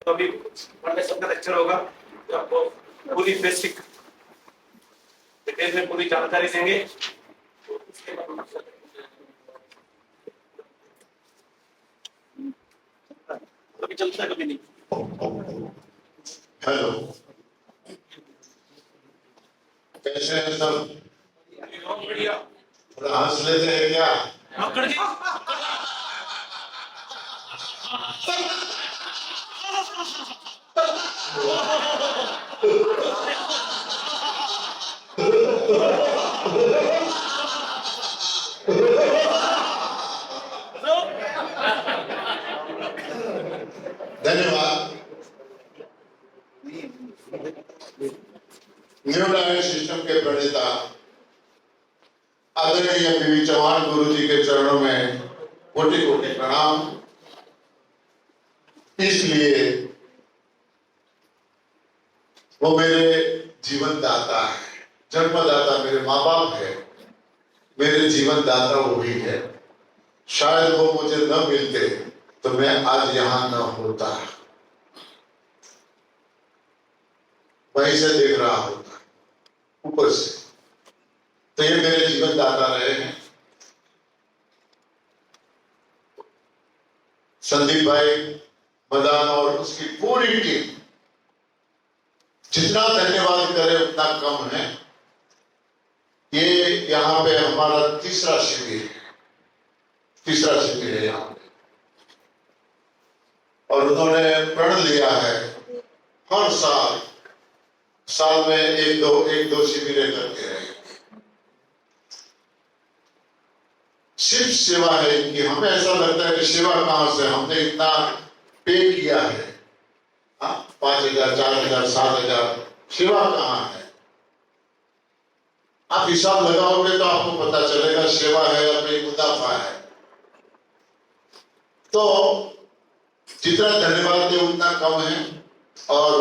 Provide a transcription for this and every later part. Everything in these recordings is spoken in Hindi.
तो अभी मंडे सबका लेक्चर होगा, तो आपको पूरी बेसिक डिटेल में पूरी जानकारी देंगे। तो उसके बाद कभी चलता है कभी नहीं। हेलो, कैसे हैं सब? बढ़िया। थोड़ा हंस लेते हैं क्या? पकड़ के धन्यवाद। न्यू डायट सिस्टम के प्रणेता आदरणीय पीवी चौहान गुरु जी के चरणों में कोटि कोटि प्रणाम। इसलिए वो मेरे जीवन दाता है, जन्मदाता मेरे माँ बाप है, मेरे जीवन दाता वही है। शायद वो मुझे न मिलते तो मैं आज यहाँ न होता, वहीं से देख रहा होता ऊपर से। तो ये मेरे जीवन दाता रहे हैं। संदीप भाई, मदान और उसकी पूरी टीम, जितना धन्यवाद करे उतना कम है। ये यहाँ पे हमारा तीसरा शिविर है यहाँ पे, और उन्होंने प्रण लिया है हर साल में एक दो शिविरें करते रहे। सिर्फ सेवा है इनकी। हमें ऐसा लगता है कि सेवा कहां से, हमने इतना पे किया है, 5,000, 4,000, 7,000, सेवा कहां है? आप हिसाब लगाओगे तो आपको पता चलेगा सेवा है या फिर मुनाफा है। तो जितना धन्यवाद दे उतना कम है, और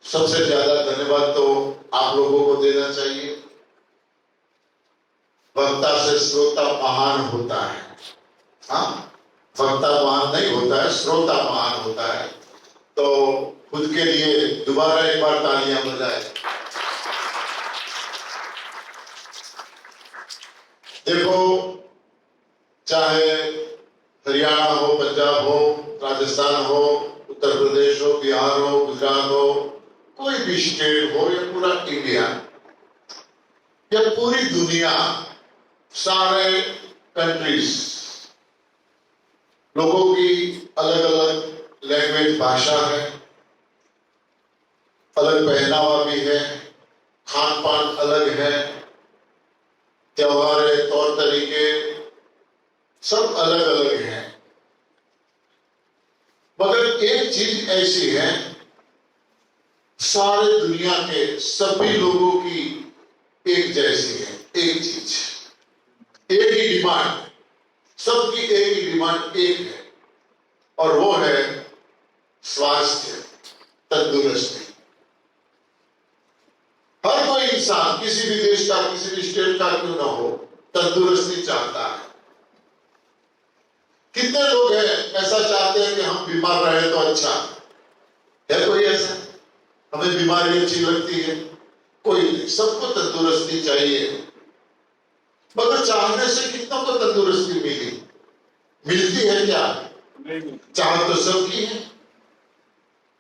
सबसे ज्यादा धन्यवाद तो आप लोगों को देना चाहिए। वक्ता से श्रोता महान होता है। हाँ, वक्ता महान नहीं होता है, श्रोता महान होता है। तो खुद के लिए दोबारा एक बार तालियां बजाएं। देखो, चाहे हरियाणा हो, पंजाब हो, राजस्थान हो, उत्तर प्रदेश हो, बिहार हो, गुजरात हो, कोई भी स्टेट हो, या पूरा इंडिया या पूरी दुनिया, सारे कंट्रीज, लोगों की अलग अलग लैंग्वेज, भाषा है, अलग पहनावा भी है, खान पान अलग है, त्योहार, तौर तरीके सब अलग अलग हैं। मगर एक चीज ऐसी है, सारे दुनिया के सभी लोगों की एक जैसी है, एक चीज, एक ही डिमांड, सबकी एक ही डिमांड एक है, और वो है स्वास्थ्य, तंदुरुस्ती। हर कोई इंसान, किसी भी देश का, किसी भी स्टेट का क्यों ना हो, तंदुरुस्ती चाहता है। कितने लोग हैं ऐसा चाहते हैं कि हम बीमार रहे तो अच्छा है? कोई ऐसा? हमें बीमारी अच्छी लगती है? कोई नहीं, सबको तंदुरुस्ती चाहिए। मगर चाहने से कितनों को तंदुरुस्ती मिलती है क्या? चाह तो सबकी है,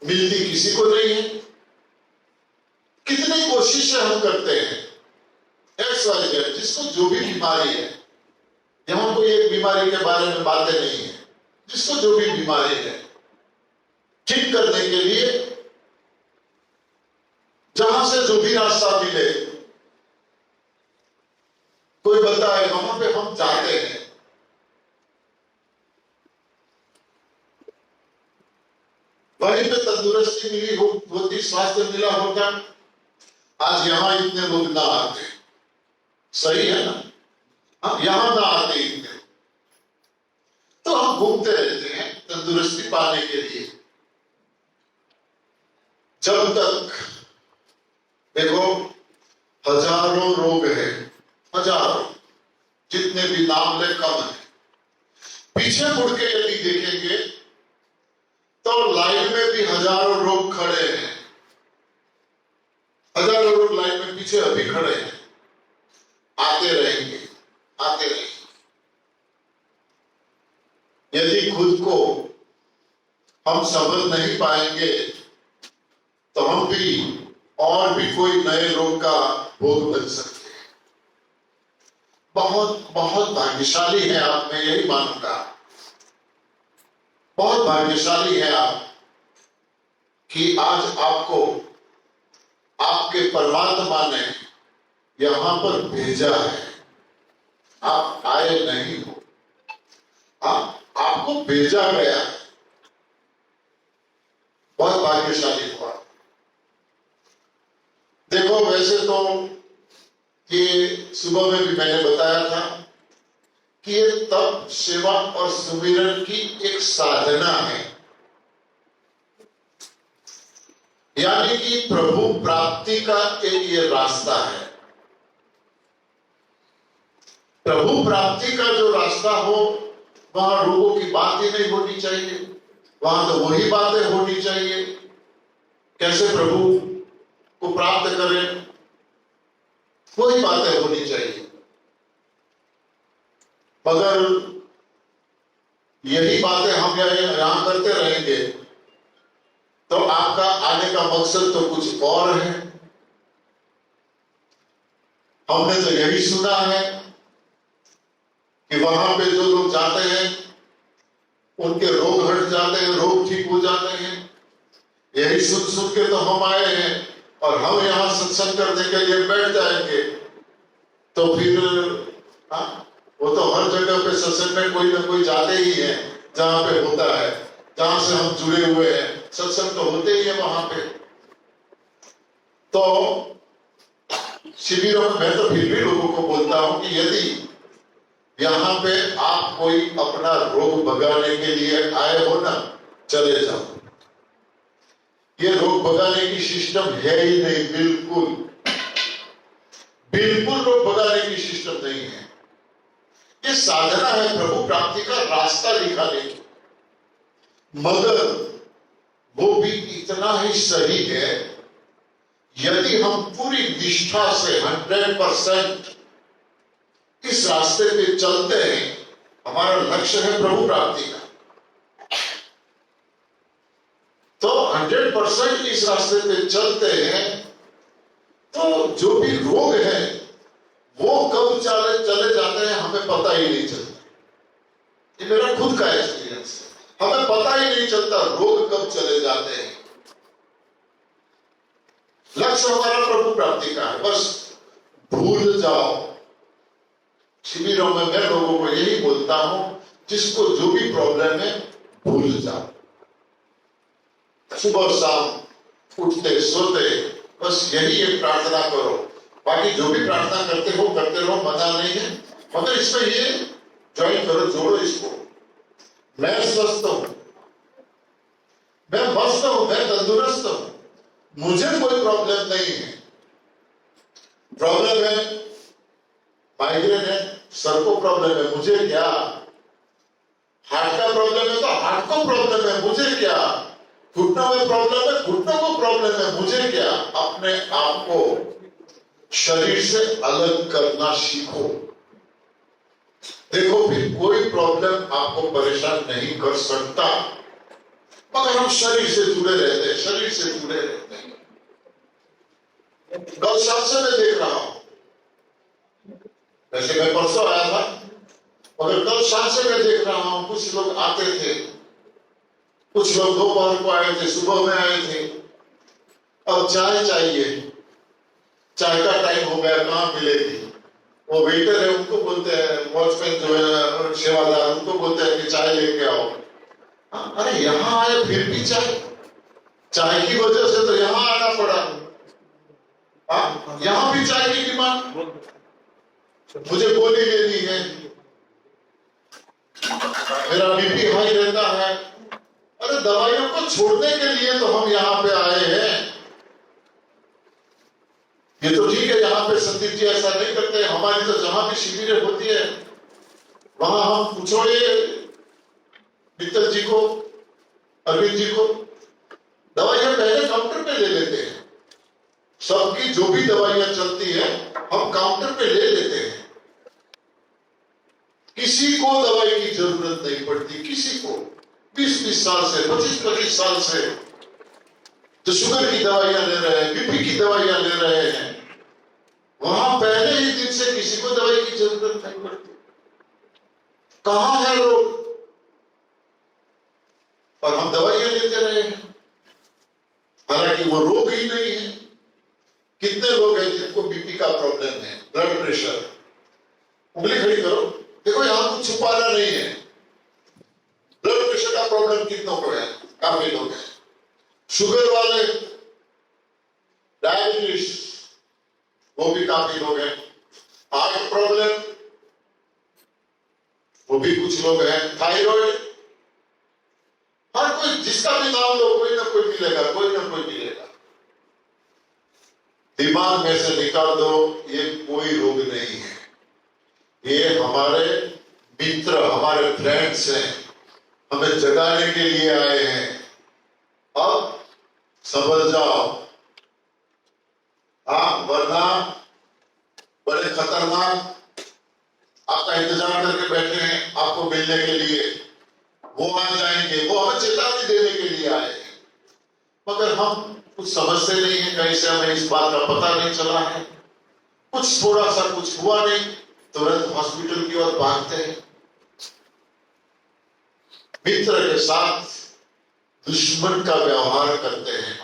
मिलती किसी को नहीं है। कितनी कोशिशें हम करते हैं, XYZ, जिसको जो भी बीमारी है, यहां कोई एक बीमारी के बारे में बातें नहीं है, जिसको जो भी बीमारी है, ठीक करने के लिए जहां से जो भी रास्ता मिले, कोई बताए, वहां पे हम जाते हैं। वहीं पे तंदुरुस्ती मिली होती, स्वास्थ्य मिला होता, आज यहां इतने लोग ना आते। सही है ना? यहां ना आते इतने, तो हम घूमते रहते हैं तंदुरुस्ती पाने के लिए। जब तक देखो, हजारों रोग है, हजारों, जितने भी नाम ले कम है। पीछे मुड़ के यदि देखेंगे तो लाइफ लाइन में भी हजारों लोग खड़े हैं, हजारों लोग लाइन में पीछे अभी खड़े हैं, आते रहेंगे, आते रहेंगे। यदि खुद को हम संभल नहीं पाएंगे तो हम भी और भी कोई नए रोग का भोग बन सकते हैं। बहुत बहुत भाग्यशाली है आप, मैं यही मानूंगा, बहुत भाग्यशाली है आप कि आज आपको आपके परमात्मा ने यहां पर भेजा है। आप आए नहीं हो, आपको भेजा गया है। बहुत भाग्यशाली हुआ। देखो, वैसे तो ये सुबह में भी मैंने बताया था कि ये तप, सेवा और सुमिरन की एक साधना है, यानी कि प्रभु प्राप्ति का एक ये रास्ता है। प्रभु प्राप्ति का जो रास्ता हो, वहां लोगों की बात ही नहीं होनी चाहिए, वहां तो वही बातें होनी चाहिए, कैसे प्रभु को प्राप्त करें, वही बातें होनी चाहिए। मगर यही बातें हम यहां करते रहेंगे तो आपका आने का मकसद तो कुछ और है। हमने तो यही सुना है कि वहां पे जो लोग जाते हैं उनके रोग हट जाते हैं, रोग ठीक हो जाते हैं। यही सुन सुन के तो हम आए हैं, और हम यहां सत्संग करने के लिए बैठ जाएंगे तो फिर वो तो हर जगह पे सत्संग में कोई ना कोई जाते ही है, जहां पे होता है, जहां से हम जुड़े हुए हैं, सत्संग तो होते ही है वहां पे। तो शिविरों में मैं तो फिर भी लोगों को बोलता हूं कि यदि यहां पे आप कोई अपना रोग भगाने के लिए आए हो ना, चले जाओ। ये रोग भगाने की सिस्टम है ही नहीं, बिल्कुल बिल्कुल रोग भगाने की सिस्टम नहीं है। ये साधना है प्रभु प्राप्ति का रास्ता दिखाने की, मगर वो भी इतना ही सही है यदि हम पूरी निष्ठा से 100% इस रास्ते पे चलते हैं। हमारा लक्ष्य है प्रभु प्राप्ति का, तो 100% इस रास्ते पे चलते हैं तो जो भी रोग है वो कब चले जाते हैं हमें पता ही नहीं चलता। ये मेरा खुद का एक्सपीरियंस है, हमें पता ही नहीं चलता रोग कब चले जाते हैं। लक्ष्य हमारा प्रभु प्राप्ति का है, बस भूल जाओ। शिविरों में मैं लोगों को यही बोलता हूं, जिसको जो भी प्रॉब्लम है भूल जाओ। सुबह शाम उठते सोते बस यही एक प्रार्थना करो, बाकी जो भी प्रार्थना करते रहो, मजा नहीं है, मगर इसमें ये ज्वाइन करो, जोड़ो इसको। मैं स्वस्थ हूं, मैं मस्त हूं, मैं तंदुरुस्त हूं, मुझे कोई प्रॉब्लम नहीं है। प्रॉब्लम है माइग्रेन है, सर को प्रॉब्लम है, मुझे क्या। हार्ट का प्रॉब्लम है तो हार्ट को प्रॉब्लम है, मुझे क्या। घुटनों में प्रॉब्लम है, घुटनों को प्रॉब्लम है, मुझे क्या। अपने आप को शरीर से अलग करना सीखो। देखो, फिर कोई प्रॉब्लम आपको परेशान नहीं कर सकता, मगर हम शरीर से जुड़े रहते हैं, शरीर से जुड़े रहते हैं। कल शाम से मैं देख रहा हूं, वैसे मैं परसों आया था, मगर कल शाम से मैं देख रहा हूं कुछ लोग आते थे, कुछ लोग दोपहर को आए थे, सुबह में आए थे। अब चाय चाहिए, चाय का टाइम हो गया, कहां मिलेगी। वो वेटर है, उनको बोलते हैं, वॉचमैन जो है सेवादार, उनको बोलते हैं कि चाय लेके आओ। अरे यहां आए फिर भी चाय की वजह से तो यहां आना पड़ा। यहां भी चाय की डिमांड, मुझे गोली लेनी है, मेरा बीपी हाई रहता है। अरे दवाइयों को छोड़ने के लिए तो हम यहाँ पे आए हैं। ये तो ठीक है, यहाँ पे संदीप जी ऐसा नहीं करते। हमारी तो जहां भी शिविरें होती है वहां हम पूछो ये मित्तल जी को, अरविंद जी को, पे ले लेते हैं। सबकी जो भी दवाइयां चलती है हम काउंटर पे ले लेते हैं। किसी को दवाई की जरूरत नहीं पड़ती, किसी को 20-20 साल से, 25-25 साल से जो शुगर की दवाइयां ले रहे हैं, बीपी की दवाइयां ले रहे हैं, वहां पहले ही दिन से किसी को दवाई की जरूरत नहीं पड़ती। कहां है लोग? और हम दवाइयां लेते रहे हैं, हालांकि वो रोग ही नहीं है। कितने लोग हैं जिनको बीपी का प्रॉब्लम है, ब्लड प्रेशर? उंगली खड़ी करो, देखो यहां कुछ छुपाना नहीं है। ब्लड प्रेशर का प्रॉब्लम कितनों को है? काफी लोग हैं। शुगर वाले, डायबिटीज, वो भी काफी लोग हैं। हार्ट प्रॉब्लम, वो भी कुछ लोग हैं। थायराइड, हर कोई जिसका भी नाम लो, कोई ना कोई मिलेगा, कोई ना कोई मिलेगा। दिमाग में से निकाल दो, ये कोई रोग नहीं है। ये हमारे मित्र, हमारे फ्रेंड्स हैं, हमें जगाने के लिए आए हैं। अब समझ जाओ, हाँ, वरना बड़े खतरनाक आपका इंतजार करके बैठे हैं आपको मिलने के लिए। वो आ जाएंगे, वो हमें चेतावनी देने के लिए आए हैं, मगर हम कुछ समझते नहीं है। कहीं से हमें इस बात का पता नहीं चला है, कुछ थोड़ा सा कुछ हुआ नहीं, तुरंत हॉस्पिटल की ओर भागते हैं। मित्र के साथ दुश्मन का व्यवहार करते हैं।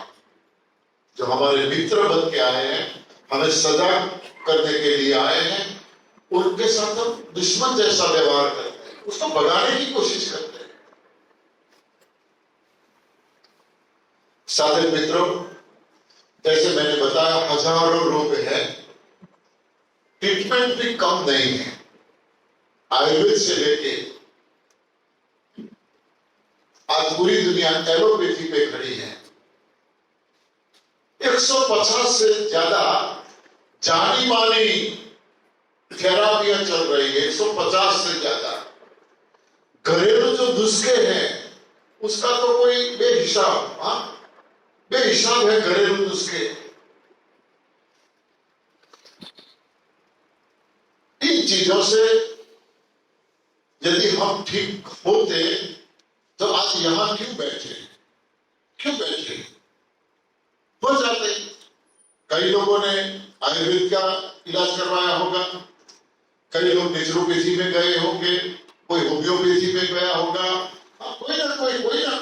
जो हमारे मित्र बन के आए हैं, हमें सजा करने के लिए आए हैं, उनके साथ हम दुश्मन जैसा व्यवहार करते हैं, उसको भगाने की कोशिश करते हैं। साथी मित्रों, जैसे मैंने बताया, हजारों रोग हैं, ट्रीटमेंट भी कम नहीं है। आयुर्वेद से लेके आज पूरी दुनिया एलोपैथी पे खड़ी है। 150 से ज्यादा जानी मानी थेरापियां चल रही है, 150 से ज्यादा। घरेलू जो नुस्खे हैं उसका तो कोई बेहिसाब, बेहिसाब है घरेलू नुस्खे। इन चीजों से यदि हम ठीक होते तो आज यहां क्यों बैठे हो जाते। कई लोगों ने आयुर्वेद का इलाज करवाया होगा, कई लोग नेचुरोपैथी में गए होंगे, कोई होम्योपैथी में गया होगा, कोई ना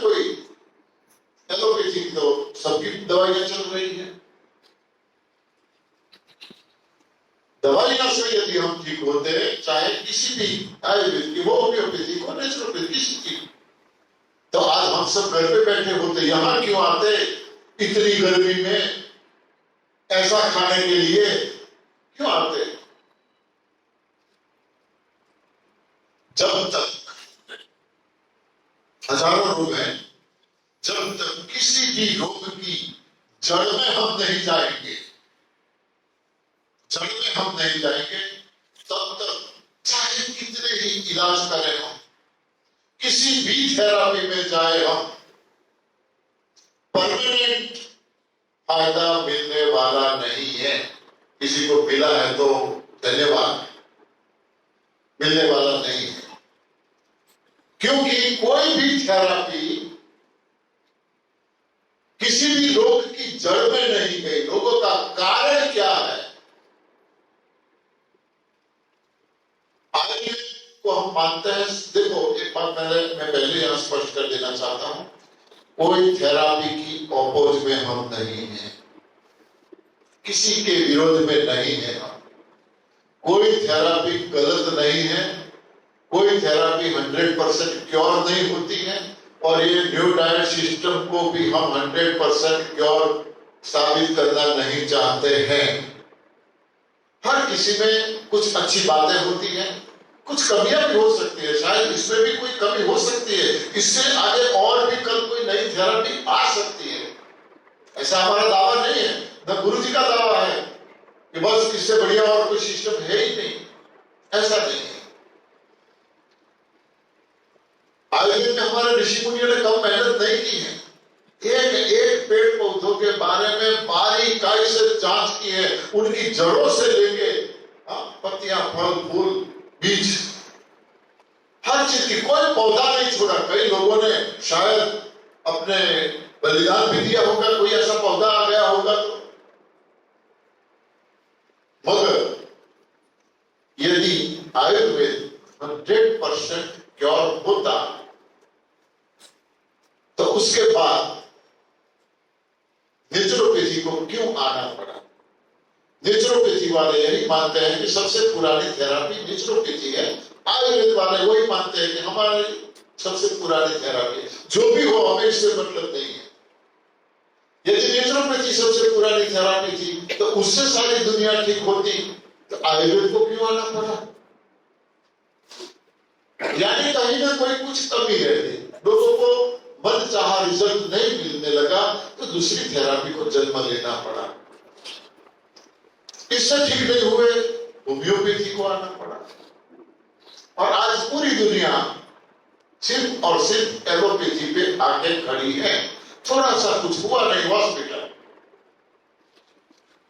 कोई। एलोपैथी तो सबकी दवाइयां चल रही है। दवाइयां से यदि हम ठीक होते, चाहे किसी भी आयुर्वेद की, होम्योपैथी को, नेचुरोपैथी, किसी की, तो आज हम सब घर पे बैठे होते। यहां क्यों आते इतनी गर्मी में? ऐसा खाने के लिए क्यों आते? जब तक हजारों रोग हैं, जब तक किसी भी रोग की जड़ में हम नहीं जाएंगे, तब तक चाहे कितने ही इलाज करें हम, किसी भी थेरापी में जाए हम, परमानेंट फायदा मिलने वाला नहीं है। किसी को मिला है तो धन्यवाद, मिलने वाला नहीं है। क्योंकि कोई भी थेरापी किसी भी रोग की जड़ में नहीं गई। रोगों का कारण क्या है, आयुर्वेद को हम मानते हैं। देखो, एक बात मैं पहले यहां स्पष्ट कर देना चाहता हूं, कोई थेरापी की अपोज में हम नहीं है, किसी के विरोध में नहीं है हम। कोई थेरापी गलत नहीं है, कोई थेरापी 100% क्योर नहीं होती है, और ये न्यू डाइट सिस्टम को भी हम 100% क्योर साबित करना नहीं चाहते हैं। हर किसी में कुछ अच्छी बातें होती हैं, कुछ कमियां भी हो सकती है, शायद इसमें भी कोई कमी हो सकती है, इससे आगे और भी कल कोई नई थेरापी आ सकती है। ऐसा हमारा दावा नहीं है, न गुरु जी का दावा है कि बस इससे बढ़िया और कोई सिस्टम है ही नहीं, ऐसा नहीं है। आयुर्वेद में हमारे ऋषि मुनियों ने कम मेहनत नहीं की है। एक पेड़ पौधों के बारे में बारीकाई से जांच की है, उनकी जड़ों से लेके पत्तियां, फल, फूल, बीज, हर चीज की, कोई पौधा नहीं छोड़ा। कई लोगों ने शायद अपने बलिदान भी दिया होगा, कोई ऐसा पौधा आ गया होगा तो। मगर यदि आयुर्वेद 100% क्योर होता तो उसके बाद नेचुरोपैथी को क्यों आना पड़ा? नेचुरोपैथी वाले यही मानते हैं कि सबसे पुरानी थेरापी नेचुरोपैथी है। आयुर्वेद वाले वही मानते हैं कि हमारी सबसे पुरानी थेरापी, जो भी हो हमें इससे मतलब नहीं है। यदि नेचुरोपैथी सबसे पुरानी थेरापी थी तो उससे सारी दुनिया ठीक होती, तो आयुर्वेद को क्यों आना पड़ा? यानी कहीं ना कोई कुछ कमी रहती, लोगों को मनचाहा रिजल्ट नहीं मिलने लगा तो दूसरी थेरापी को जन्म लेना पड़ा। इससे ठीक नहीं हुए, होम्योपैथी को आना पड़ा। और आज पूरी दुनिया सिर्फ और सिर्फ एलोपैथी पे आके खड़ी है। थोड़ा सा कुछ हुआ नहीं हॉस्पिटल,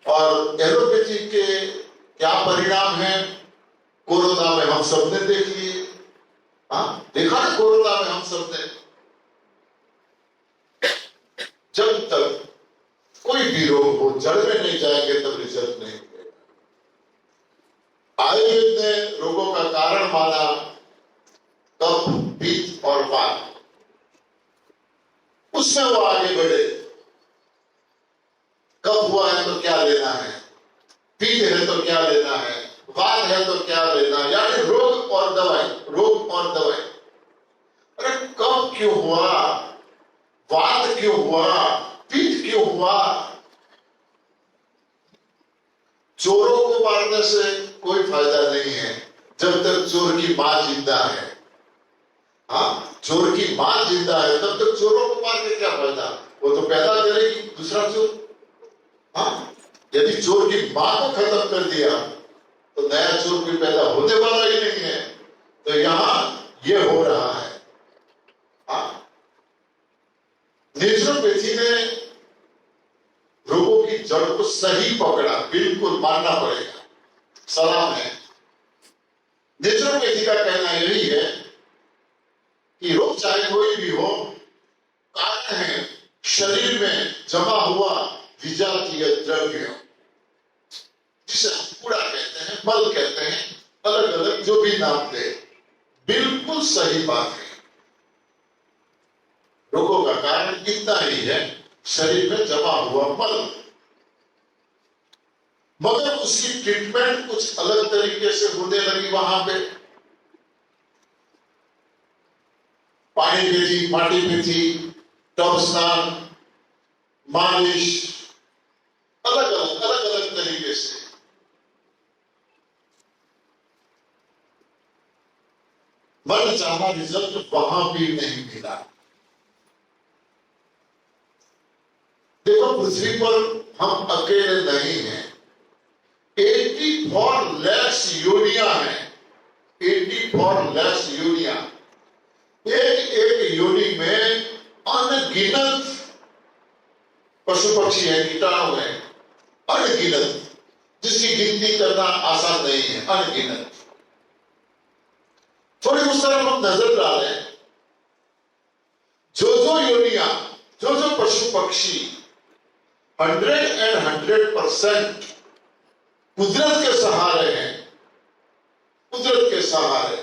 और एलोपैथी के क्या परिणाम है कोरोना में हम सबने देख लिए। देखा ना कोरोना में हम सबने, जब तक कोई भी रोग हो जड़ में नहीं जाएंगे तब रिजल्ट नहीं मिलेगा। आयुर्वेद ने रोगों का कारण माना कफ, पित्त और वात, उसमें वो आगे बढ़े। कफ हुआ है तो क्या लेना है, पित्त है तो क्या लेना है, वात है तो क्या लेना, यानी रोग और दवाई, रोग और दवाई। अरे कफ क्यों हुआ, वात क्यों हुआ, पित्त क्यों हुआ? चोरों को मारने से कोई फायदा नहीं है जब तक चोर की मां जिंदा है। चोर की मां जिंदा है तब तक चोरों को मार के क्या फायदा? वो तो पैदा करेगी दूसरा चोर। यदि चोर की मां को खत्म कर दिया तो नया चोर कोई पैदा होने वाला ही नहीं है। तो यहां ये हो रहा है। नेचुरोपैथी ने रोगों की जड़ को सही पकड़ा, बिल्कुल मानना पड़ेगा, सलाम है। नेचुरोपैथी का कहना यही है कि रोग चाहे कोई भी हो, कारण है शरीर में जमा हुआ विजातीय द्रव्य, जिसे हम कूड़ा कहते हैं, मल कहते हैं, अलग अलग जो भी नाम दे, बिल्कुल सही बात है। रोगों का कारण इतना ही है, शरीर में जमा हुआ मल। मगर उसकी ट्रीटमेंट कुछ अलग तरीके से होने लगी वहां पे। पानी में थी, माटी में थी, टब स्नान, मालिश, अलग अलग तरीके से। मन चाहा रिजल्ट वहां भी नहीं मिला। देखो पृथ्वी पर हम अकेले नहीं हैं, 84 लाख योनियां हैं, 84 लाख योनियां। एक एक योनि में अनगिनत पशु पक्षी है, कीटाणु है, अनगिनत, जिसकी गिनती करना आसान नहीं है, अनगिनत। थोड़ी उस तरफ हम नजर डालें, जो योनियां, जो पशु पक्षी 100% कुदरत के सहारे हैं, कुदरत के सहारे,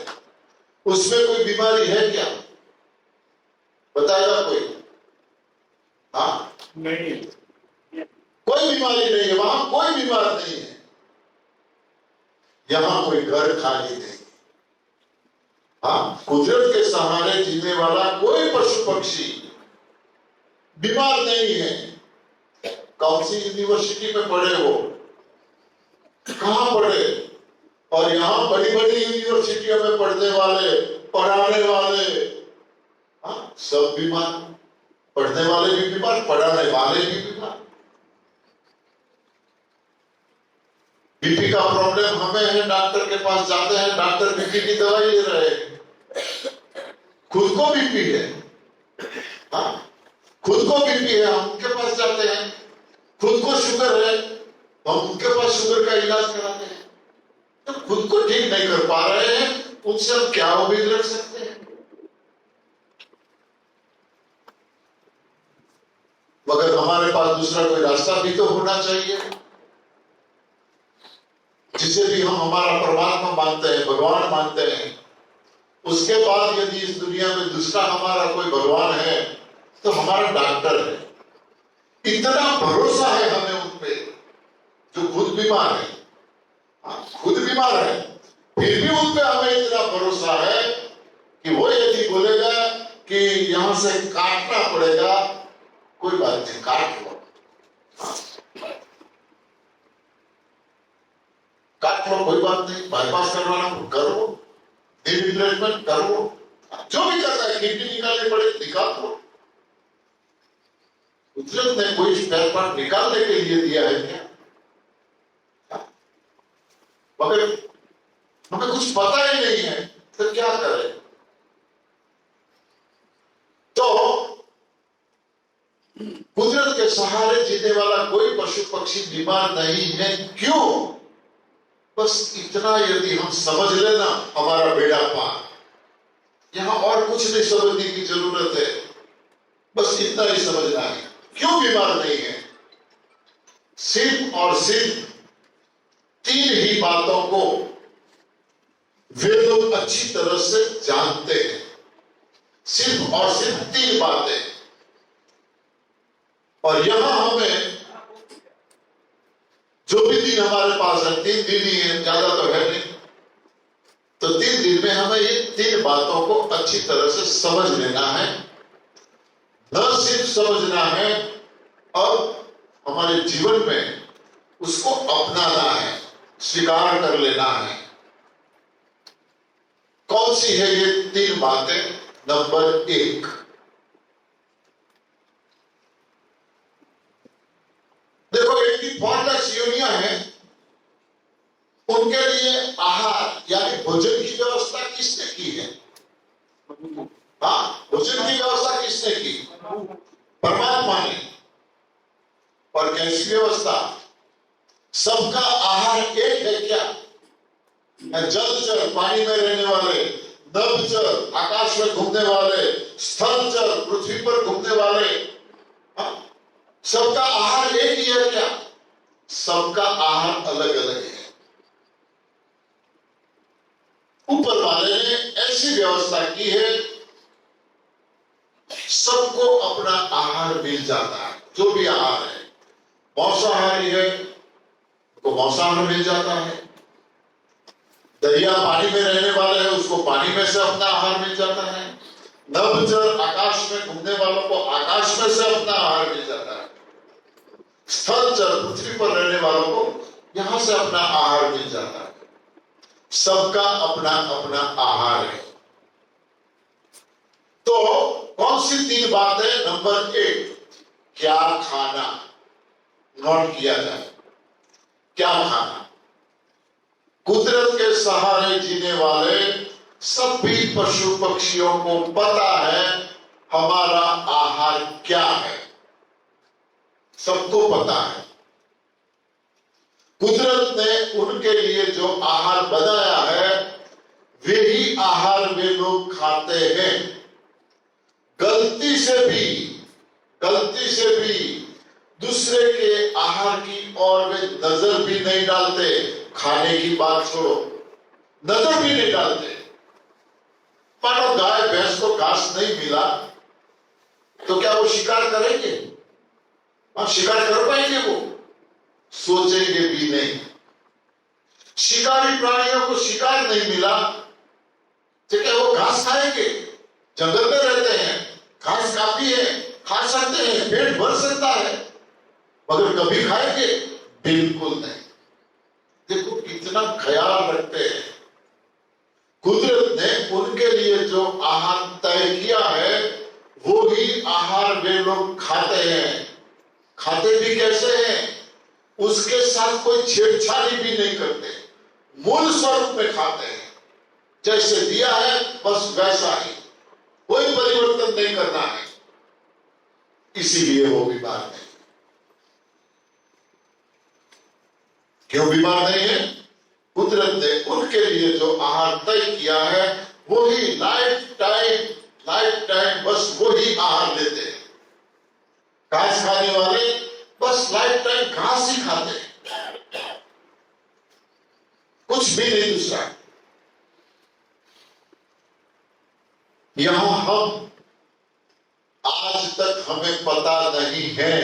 उसमें कोई बीमारी है क्या? बताएगा कोई? नहीं, कोई बीमारी नहीं है, वहां कोई बीमार नहीं है। यहां कोई घर खाली नहीं। कुदरत के सहारे जीने वाला कोई पशु पक्षी बीमार नहीं है। कौन सी यूनिवर्सिटी में पढ़े हो, कहां पढ़े? और यहां बड़ी बड़ी यूनिवर्सिटियों में पढ़ने वाले, पढ़ाने वाले, सब बीमार। पढ़ने वाले भी बीमार, पढ़ाने वाले भी बीमार। बीपी का प्रॉब्लम हमें है, डॉक्टर के पास जाते हैं, डॉक्टर बीपी की दवाई ले रहे हैं। खुद को बीपी है, खुद को बीपी है, हम उनके पास जाते हैं, खुद को शुगर है तो हम उनके पास शुगर का इलाज कराते हैं। तो खुद को ठीक नहीं कर पा रहे हैं, उनसे हम क्या उम्मीद रख सकते हैं? मगर हमारे पास दूसरा कोई रास्ता भी तो होना चाहिए, जिसे भी हम हमारा परमात्मा मानते हैं, भगवान मानते हैं। उसके बाद यदि इस दुनिया में दूसरा हमारा कोई भगवान है तो हमारा डॉक्टर है। इतना भरोसा है हमें उन पे जो खुद बीमार है, खुद बीमार है, फिर भी उन पे हमें इतना भरोसा है कि वो यदि बोलेगा कि यहां से काटना पड़ेगा, कोई बात नहीं, काट लो, काट लो, कोई बात नहीं, बाईपास करवाना करो, नी रिप्लेसमेंट करो, जो भी करना है, किडनी निकालनी पड़े निकाल दो। कुदरत ने कोई स्पेयर पार्ट निकालने के लिए दिया है क्या? मगर हमें कुछ पता ही नहीं है तो क्या करें? तो कुदरत के सहारे जीने वाला कोई पशु पक्षी बीमार नहीं है। क्यों? बस इतना यदि हम समझ लेना, हमारा बेड़ा पार। यहां और कुछ नहीं समझने की जरूरत है, बस इतना ही समझना है। क्यों बीमार नहीं है? सिर्फ और सिर्फ 3 ही बातों को वे लोग अच्छी तरह से जानते हैं। सिर्फ और सिर्फ 3 बातें। और यहां हमें जो भी दिन हमारे पास है, 3 दिन ही है, ज्यादा तो है नहीं, तो 3 दिन में हमें ये 3 बातों को अच्छी तरह से समझ लेना है। न सिर्फ समझना है और हमारे जीवन में उसको अपनाना है, स्वीकार कर लेना है। कौन सी है ये 3 बातें? नंबर 1, देखो, एक फॉर्मलेस यूनियन है, उनके लिए आहार यानी भोजन की व्यवस्था किसने की है? हाँ, भोजन की व्यवस्था किसने की? परमात्मा ने। और कैसी व्यवस्था? सबका आहार एक है क्या? जलचर, पानी में रहने वाले, नभचर, आकाश में घूमने वाले, स्थलचर, पृथ्वी पर घूमने वाले, सबका आहार एक ही है क्या? सबका आहार अलग अलग है। ऊपर वाले ने ऐसी व्यवस्था की है, सबको अपना आहार मिल जाता है। जो भी आहार है, मांसाहारी है तो मांसाहार मिल जाता है, दरिया पानी में रहने वाले हैं उसको पानी में से अपना आहार मिल जाता है, नभचर आकाश में घूमने वालों को आकाश में से अपना आहार मिल जाता है, स्थलचर पृथ्वी पर रहने वालों को यहां से अपना आहार मिल जाता है। सबका अपना अपना आहार है। तो कौन सी 3 बात है? नंबर 1, क्या खाना, नोट किया जाए, क्या खाना। कुदरत के सहारे जीने वाले सभी पशु पक्षियों को पता है हमारा आहार क्या है, सबको पता है। कुदरत ने उनके लिए जो आहार बनाया है वही आहार वे लोग खाते हैं। गलती से भी दूसरे के आहार की ओर वे नजर भी नहीं डालते। खाने की बात छोड़ो, नजर भी नहीं डालते। मानो गाय भैंस को घास नहीं मिला तो क्या वो शिकार करेंगे? हाँ, शिकार कर पाएंगे? वो सोचेंगे भी नहीं। शिकारी प्राणियों को शिकार नहीं मिला तो क्या वो घास खाएंगे? जंगल में रहते हैं, घास काफी है, खा सकते हैं, पेट भर सकता है, मगर कभी खाएंगे? बिल्कुल नहीं। देखो कितना ख्याल रखते हैं। कुदरत ने उनके लिए जो आहार तय किया है वो ही आहार वे लोग खाते हैं। खाते भी कैसे हैं? उसके साथ कोई छेड़छाड़ी भी नहीं करते, मूल स्वरूप में खाते हैं। जैसे दिया है बस वैसा ही, कोई परिवर्तन नहीं करना है। इसीलिए वो बीमार नहीं। क्यों बीमार नहीं है? कुदरत ने उनके लिए जो आहार तय किया है वही लाइफ टाइम बस वही आहार लेते हैं। घास खाने वाले बस लाइफ टाइम घास ही खाते हैं, कुछ भी नहीं दूसरा। यहां हम आज तक हमें पता नहीं है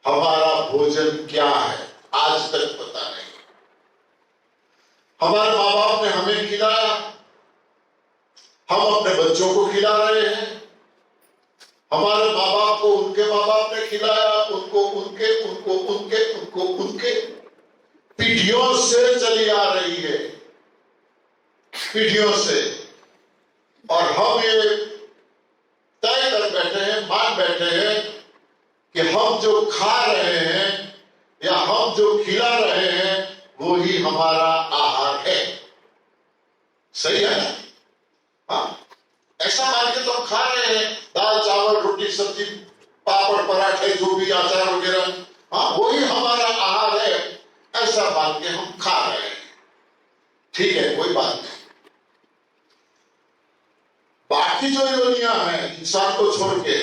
हमारा भोजन क्या है, आज तक पता नहीं। हमारे माँ बाप ने हमें खिलाया, हम अपने बच्चों को खिला रहे हैं। हमारे माँ बाप को उनके माँ बाप ने खिलाया, उनको उनके पीढ़ियों से चली आ रही है, पीढ़ियों से। और हम ये तय कर बैठे हैं, मान बैठे हैं कि हम जो खा रहे हैं या हम जो खिला रहे हैं वो ही हमारा आहार है। सही है ना? हाँ, ऐसा मान के तो हम खा रहे हैं, दाल चावल रोटी सब्जी पापड़ पराठे जो भी अचार वगैरह, हाँ वही हमारा आहार है, ऐसा मान के हम खा रहे हैं। ठीक है, कोई बात नहीं। बाकी जो योनियां हैं इंसान को छोड़ के,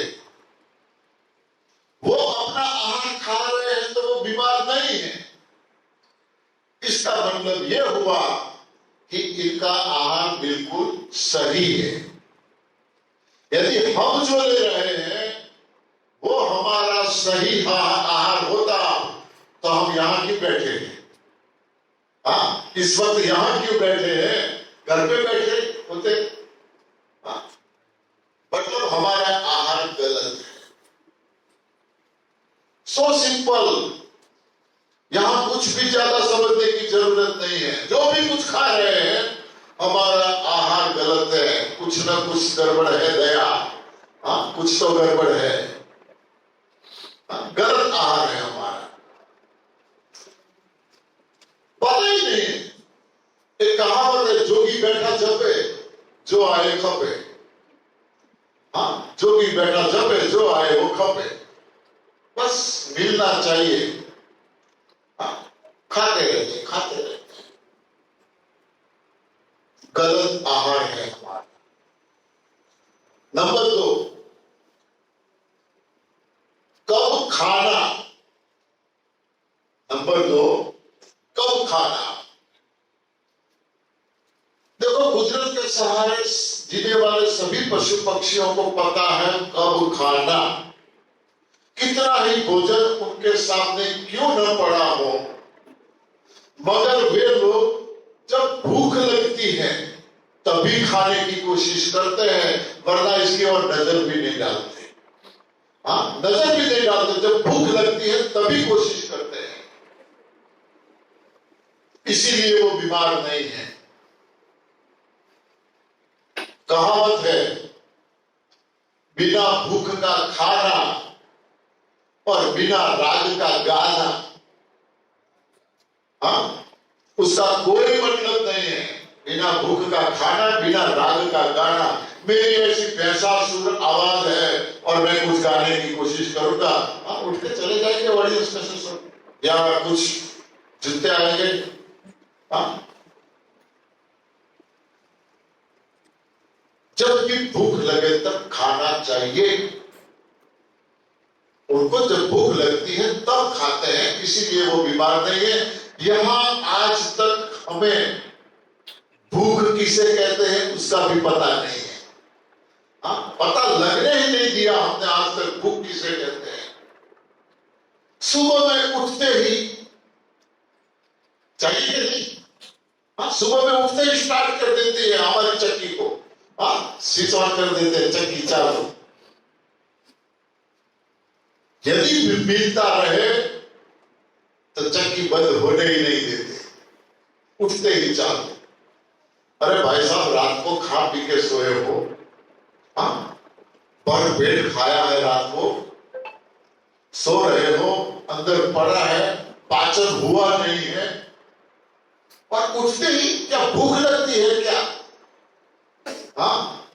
वो अपना आहार खा रहे हैं तो वो बीमार नहीं है। इसका मतलब यह हुआ कि इनका आहार बिल्कुल सही है। यदि हम जो ले रहे हैं वो हमारा सही आहार होता तो हम यहां क्यों बैठे हैं? हाँ, इस वक्त यहां क्यों बैठे हैं? घर पे बैठे होते। हाँ, मतलब हमारा आहार गलत है। सो सिंपल, यहां कुछ भी ज्यादा समझने की जरूरत नहीं है। जो भी कुछ खा रहे हैं हमारा आहार गलत है, कुछ ना कुछ गड़बड़ है दया। हाँ, कुछ तो गड़बड़ है। हाँ, गलत आहार है हमारा, पता ही नहीं। एक कहावत है, जोगी बैठा जपे जो आए खपे। हाँ, जोगी बैठा जपे जो आए वो खपे। बस मिलना चाहिए। हाँ, खाते रहते। गलत आहार है हमारा। नंबर 2, कब खाना। नंबर 2, कब खाना। देखो, गुजरात के सहारे जीने वाले सभी पशु पक्षियों को पता है कब खाना। कितना ही भोजन उनके सामने क्यों न पड़ा हो, मगर वे लोग जब भूख लगती है तभी खाने की कोशिश करते हैं, वरना इसकी ओर नजर भी नहीं डालते। हाँ, नजर भी नहीं डालते। जब भूख लगती है तभी कोशिश करते हैं, इसीलिए वो बीमार नहीं है। कहावत है, बिना भूख का खाना और बिना राग का गाना, हाँ, उसका कोई मतलब नहीं है। बिना भूख का खाना, बिना राग का गाना। मेरी ऐसी भैंसासुर आवाज है और मैं कुछ गाने की कोशिश करूंगा, हाँ, उठ के चले जाएंगे ऑडियंस में से, या कुछ जीतते आएंगे। हाँ, जब भी भूख लगे तब खाना चाहिए। उनको जब भूख लगती है तब खाते हैं, इसीलिए वो बीमार नहीं है। यहां आज तक हमें भूख किसे कहते हैं उसका भी पता नहीं है। हाँ, पता लगने ही नहीं दिया हमने आज तक भूख किसे कहते हैं। सुबह में उठते ही चाहिए कि नहीं? हाँ, सुबह में उठते ही स्टार्ट कर देती है हमारी चक्की को। हाँ, स्विच ऑन कर देते हैं, चक्की चालू। यदि मिलता रहे तो चक्की बंद होने ही नहीं देते, उठते ही चालू। अरे भाई साहब, रात को खा पी के सोए हो, हाँ, भर पेट खाया है, रात को सो रहे हो, अंदर पड़ा है, पाचन हुआ नहीं है, और उठते ही क्या भूख लगती है क्या? हाँ,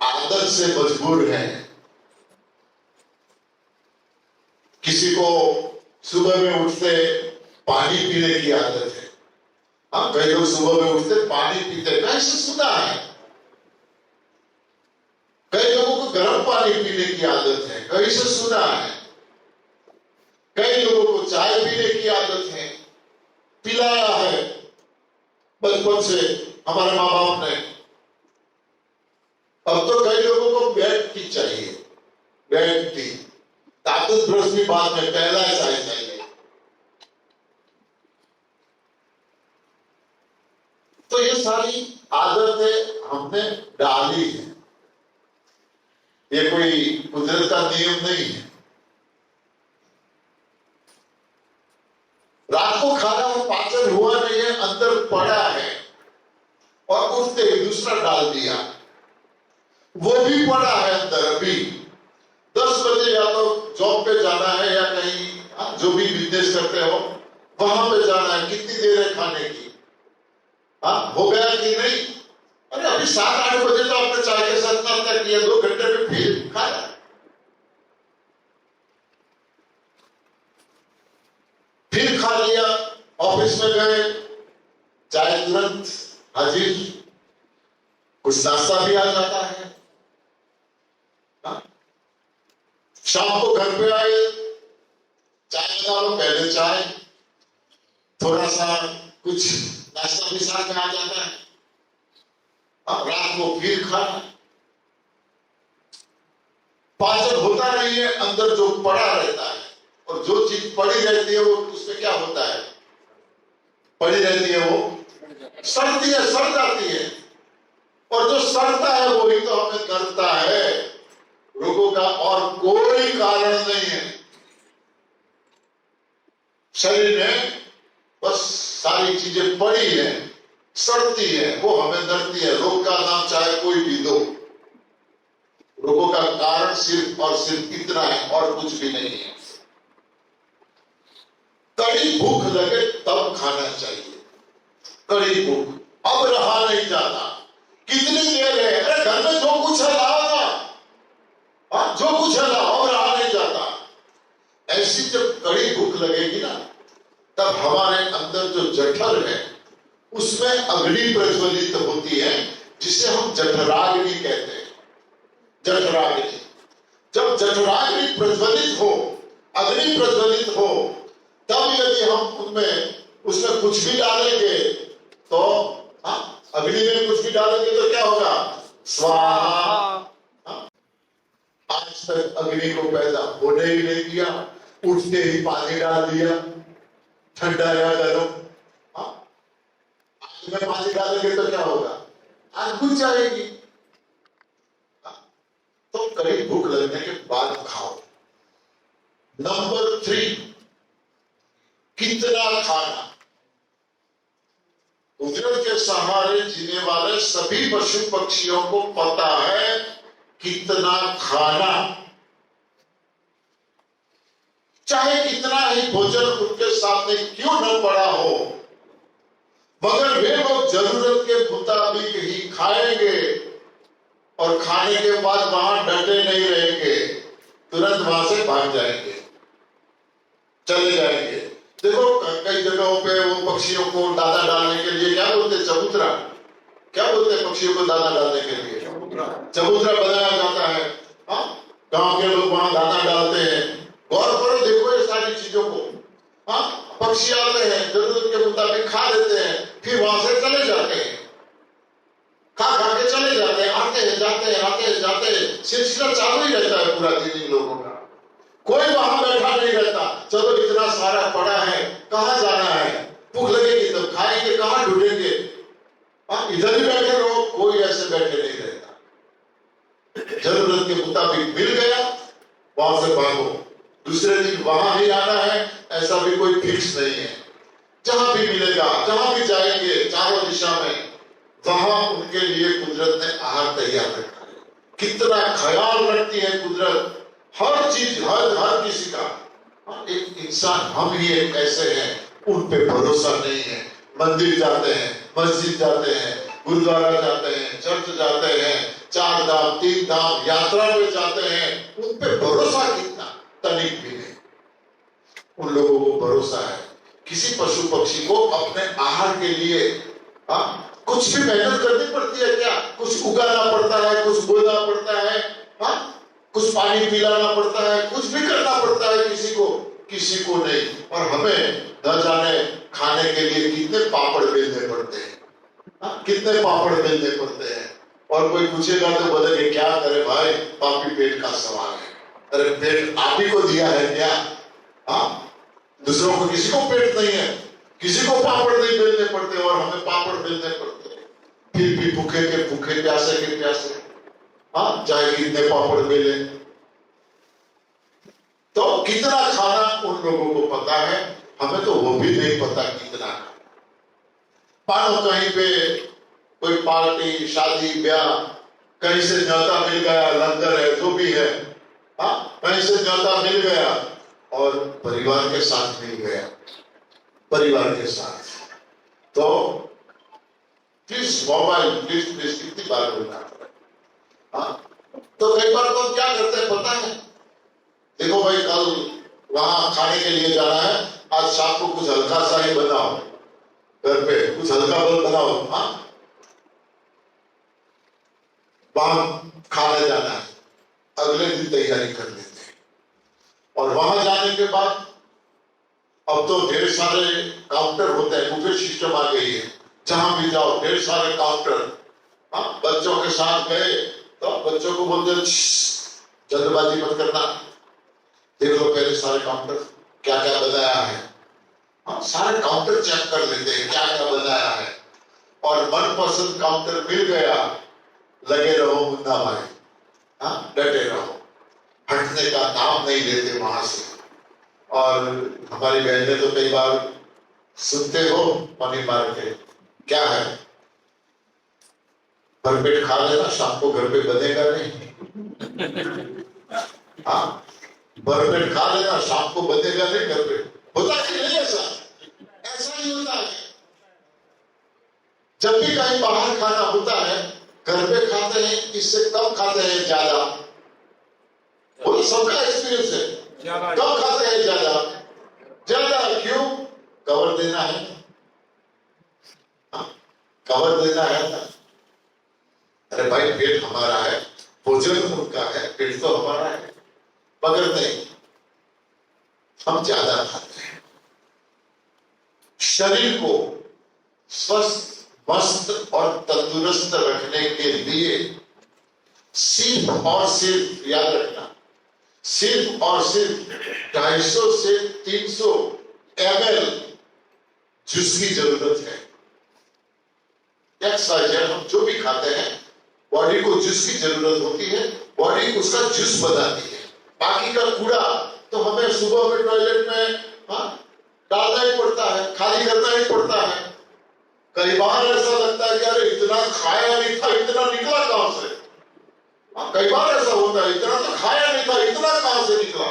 आदत से मजबूर है। किसी को सुबह में उठते पानी पीने की आदत है। हाँ, कई लोग सुबह में उठते पानी पीते, कैसे सुना है। कई लोगों को गर्म पानी पीने की आदत है, कहीं से सुना है। कई लोगों को चाय पीने की आदत है, पिलाया है बचपन से हमारे माँ बाप ने। अब तो कई लोगों को ब्लैक टी चाहिए, ब्लैक टी, ताकत ब्रश भी बाद में, पहला चाय चाहिए। तो ये सारी आदतें हमने डाली है, ये कोई कुदरत का नियम नहीं है। रात को खाना पाचन हुआ नहीं है, अंदर पड़ा है, और उठते ही दूसरा डाल दिया, वो भी पड़ा है अंदर। अभी 10 बजे या तो जॉब पे जाना है या कहीं जो भी बिजनेस करते हो वहां पे जाना है, कितनी देर है खाने की? हो गया कि नहीं? अरे अभी 7-8 बजे तो आपने चाय के साथ नाश्ता किया, 2 घंटे में फिर खाया। फिर खा लिया, ऑफिस में गए, चाय तुरंत हाजिर, कुछ नाश्ता भी आ जाता है। शाम को घर पे आए, चाय बना लो, पहले चाय, थोड़ा सा कुछ नाश्ता भी साथ में आ जाता है। रात को फिर खाना, पाचन होता नहीं है, अंदर जो पड़ा रहता है। और जो चीज पड़ी रहती है वो उसमें क्या होता है? पड़ी रहती है वो सड़ती है, सड़ जाती है, और जो सड़ता है वही तो हमें करता है रोगों का, और कोई कारण नहीं है। शरीर में बस सारी चीजें पड़ी है, सड़ती है, वो हमें दर्दी है। रोग का नाम चाहे कोई भी दो, रोगों का कारण सिर्फ और सिर्फ इतना है, और कुछ भी नहीं है। कड़ी भूख लगे तब खाना चाहिए, कड़ी भूख, अब रहा नहीं जाता। कितनी देर है? अरे घर में जो कुछ है लाओ ना, जो कुछ है लाओ, अब रहा नहीं जाता। ऐसी जब कड़ी भूख लगेगी ना, तब हमारे अंदर जो जठर है उसमें अग्नि प्रज्वलित होती है, जिसे हम जठराग्नि कहते हैं। जठराग्नि, जब जठराग्नि प्रज्वलित हो, अग्नि प्रज्वलित हो, तब यदि हम उसमें कुछ भी डालेंगे तो अग्नि में कुछ भी डालेंगे तो क्या होगा? स्वाहा। आज तक अग्नि को पैदा होने ही नहीं दिया, उठते ही पानी डाल दिया, ठंडा या गर्म। आग में पानी डालेंगे तो क्या होगा? आग बुझ जाएगी। तो करीब भूख लगने के बाद खाओ। नंबर 3, कितना खाना। कुदरत के सहारे जीने वाले सभी पशु पक्षियों को पता है कितना खाना, चाहे कितना ही भोजन उनके सामने क्यों न पड़ा हो, मगर वे लोग जरूरत के मुताबिक ही खाएंगे, और खाने के बाद वहां डटे नहीं रहेंगे, तुरंत वहां से भाग जाएंगे, चले जाएंगे। देखो कई जगहों पे वो पक्षियों को दाना डालने के लिए क्या बोलते हैं? चबूतरा। क्या बोलते हैं पक्षियों को दाना डालने के लिए? चबूतरा बनाया जाता है। गांव के लोग वहां दाना डालते हैं। गौर करो, देखो ये सारी चीजों को। पक्षी आते हैं, जरूरत के मुताबिक खा लेते हैं, फिर वहां से चले जाते हैं, खा खा के चले जाते हैं, आते हैं जाते हैं, आते हैं जाते हैं, सिलसिला चालू ही रहता है पूरा दिन इन लोगों का। कोई वहां बैठा नहीं रहता, चलो इतना सारा पड़ा है, कहां जाना है? भूख लगेगी तो खाएंगे, कहां ढूंढेंगे? इधर ही बैठे रहो, कोई ऐसे बैठे नहीं रहता। जरूरत के मुताबिक मिल गया, वहां से भागो, दूसरे दिन वहां ही आना है, ऐसा भी कोई फिक्स नहीं है। जहां भी मिलेगा, जहां भी जाएंगे चारों दिशा में, वहां उनके लिए कुदरत ने आहार तैयार रखा है। कितना ख्याल रखती है कुदरत, हर चीज, हर किसी का। एक इंसान हम ही एक ऐसे हैं, उन पे भरोसा नहीं है। मंदिर जाते हैं, मस्जिद जाते हैं, गुरुद्वारा जाते हैं, चर्च जाते हैं, 4 धाम 3 धाम यात्रा में जाते हैं, उन पे भरोसा कितना? तनिक भी नहीं। उन लोगों को भरोसा है किसी पशु पक्षी को अपने आहार के लिए कुछ भी मेहनत करनी पड़ती है क्या? कुछ उगाना पड़ता है, कुछ बोना पड़ता है, कुछ पानी पिलाना पड़ता है, कुछ भी करना पड़ता है किसी को नहीं। और हमें न जाने खाने के लिए कितने पापड़ बेलने पड़ते हैं, कितने पापड़ बेलने पड़ते हैं। और कोई पूछेगा तो बोलेंगे क्या करे भाई, पापी पेट का सवाल है। अरे पेट आप ही को दिया है क्या? दूसरों को किसी को पेट नहीं है, किसी को पापड़ नहीं बेलने पड़ते और हमें पापड़ बेलने पड़ते हैं। फिर भी भूखे के भूखे, प्यासे के प्यासे, चाहे कितने पापड़ बेले। तो कितना खाना उन लोगों को पता है, हमें तो वो भी नहीं पता कितना। मानो कहीं पे कोई पार्टी, शादी, ब्याह, कहीं से न्योता मिल गया, लंगर है, जो भी है, कहीं से न्योता मिल गया और परिवार के साथ मिल गया, परिवार के साथ। तो प्लीज मोबाइल प्लीज कितनी बार बोलना पड़ा। तो कई बार तो क्या करते हैं पता है, देखो भाई कल वहां खाने के लिए जाना है, आज शाम को कुछ हल्का सा ही बनाओ, घर पे कुछ हल्का बनाओ, वहां खाने जाना है, अगले दिन तैयारी कर लेते हैं। और वहां जाने के बाद अब तो ढेर सारे काउंटर होते हैं, बुफे सिस्टम आ गई है, जहां भी जाओ ढेर सारे काउंटर। बच्चों के साथ गए तो बच्चों को बोलते जल्दबाजी मत करना, देख लो पहले सारे काउंटर क्या क्या बनाया है। सारे काउंटर चेक कर लेते हैं क्या क्या बनाया है, और मनपसंद काउंटर मिल गया, लगे रहो मुन्ना भाई, डटे रहो, हटने का नाम नहीं लेते वहां से। और हमारी बहनें तो कई बार सुनते हो मनी मार के, क्या है भरपेट खा लेना, शाम को घर पे बनेगा नहीं। भरपेट खा लेना, शाम को बनेगा नहीं घर पे। होता कि नहीं ऐसा? ऐसा ही होता है। जब भी कहीं बाहर खाना होता है, घर पे खाते हैं, इससे कम खाते हैं ज्यादा। वो सबका एक्सपीरियंस है, कम खाते हैं ज्यादा। ज्यादा क्यों? कवर देना है, कवर देना है ना। अरे भाई पेट हमारा है, भोजन उनका है, पेट तो हमारा है, मगर नहीं, हम ज्यादा खाते हैं। शरीर को स्वस्थ, मस्त और तंदुरुस्त रखने के लिए सिर्फ और सिर्फ याद रखना, सिर्फ और सिर्फ 250 से 300 ml जूस की जरूरत है। एक्सरसाइज हम जो भी खाते हैं, बॉडी को जूस की जरूरत होती है, बॉडी उसका जूस बनाती है। बाकी का कूड़ा तो हमें सुबह में टॉयलेट में डालना ही पड़ता है, खाली करना ही पड़ता है। कई बार ऐसा लगता है कि अरे इतना खाया नहीं था, इतना निकला कहां से? कई बार ऐसा होता है, इतना तो खाया नहीं था, इतना कहां से निकला?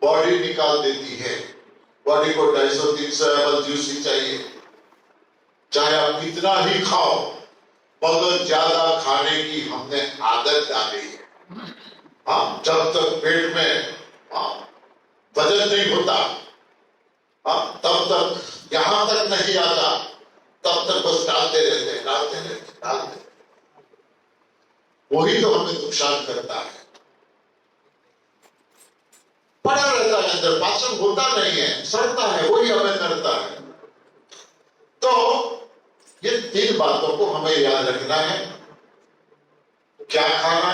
बॉडी निकाल देती है। बॉडी को 250-300 ml जूस ही चाहिए, चाहे आप कितना ही खाओ, मगर ज्यादा खाने की हमने आदत डाली है। जब तक पेट में वजन नहीं होता, तब तक यहां तक नहीं आता, तब तक बस डालते रहते। वही तो हमें नुकसान करता है, पड़ा रहता है अंदर, पाचन होता नहीं है, सड़ता है, वही हमें करता है। तो ये 3 बातों को हमें याद रखना है, क्या खाना,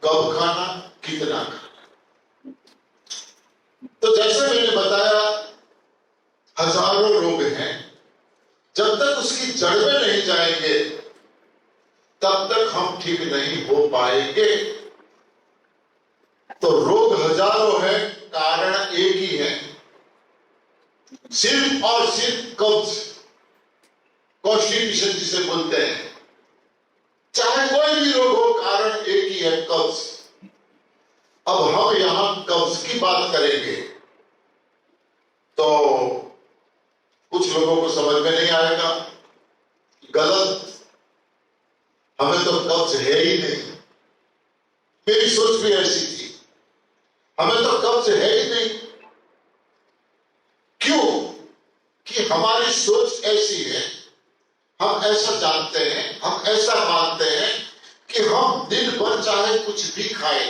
कब खाना, कितना खाना। तो जैसे मैंने बताया, हजारों रोग हैं, जब तक उसकी जड़ में नहीं जाएंगे तब तक हम ठीक नहीं हो पाएंगे। तो रोग हजारों है, कारण एक ही है, सिर्फ और सिर्फ कब्ज, कॉन्स्टिपेशन जिसे बोलते हैं। चाहे कोई भी रोग हो, कारण एक ही है, कब्ज। अब हम यहां कब्ज की बात करेंगे तो कुछ लोगों को समझ में नहीं आएगा, गलत, हमें तो कब्ज है ही नहीं। मेरी सोच भी ऐसी थी, हमें तो कब्ज है ही नहीं। क्यों? कि हमारी सोच ऐसी है, हम ऐसा जानते हैं, हम ऐसा मानते हैं कि हम दिन भर चाहे कुछ भी खाए,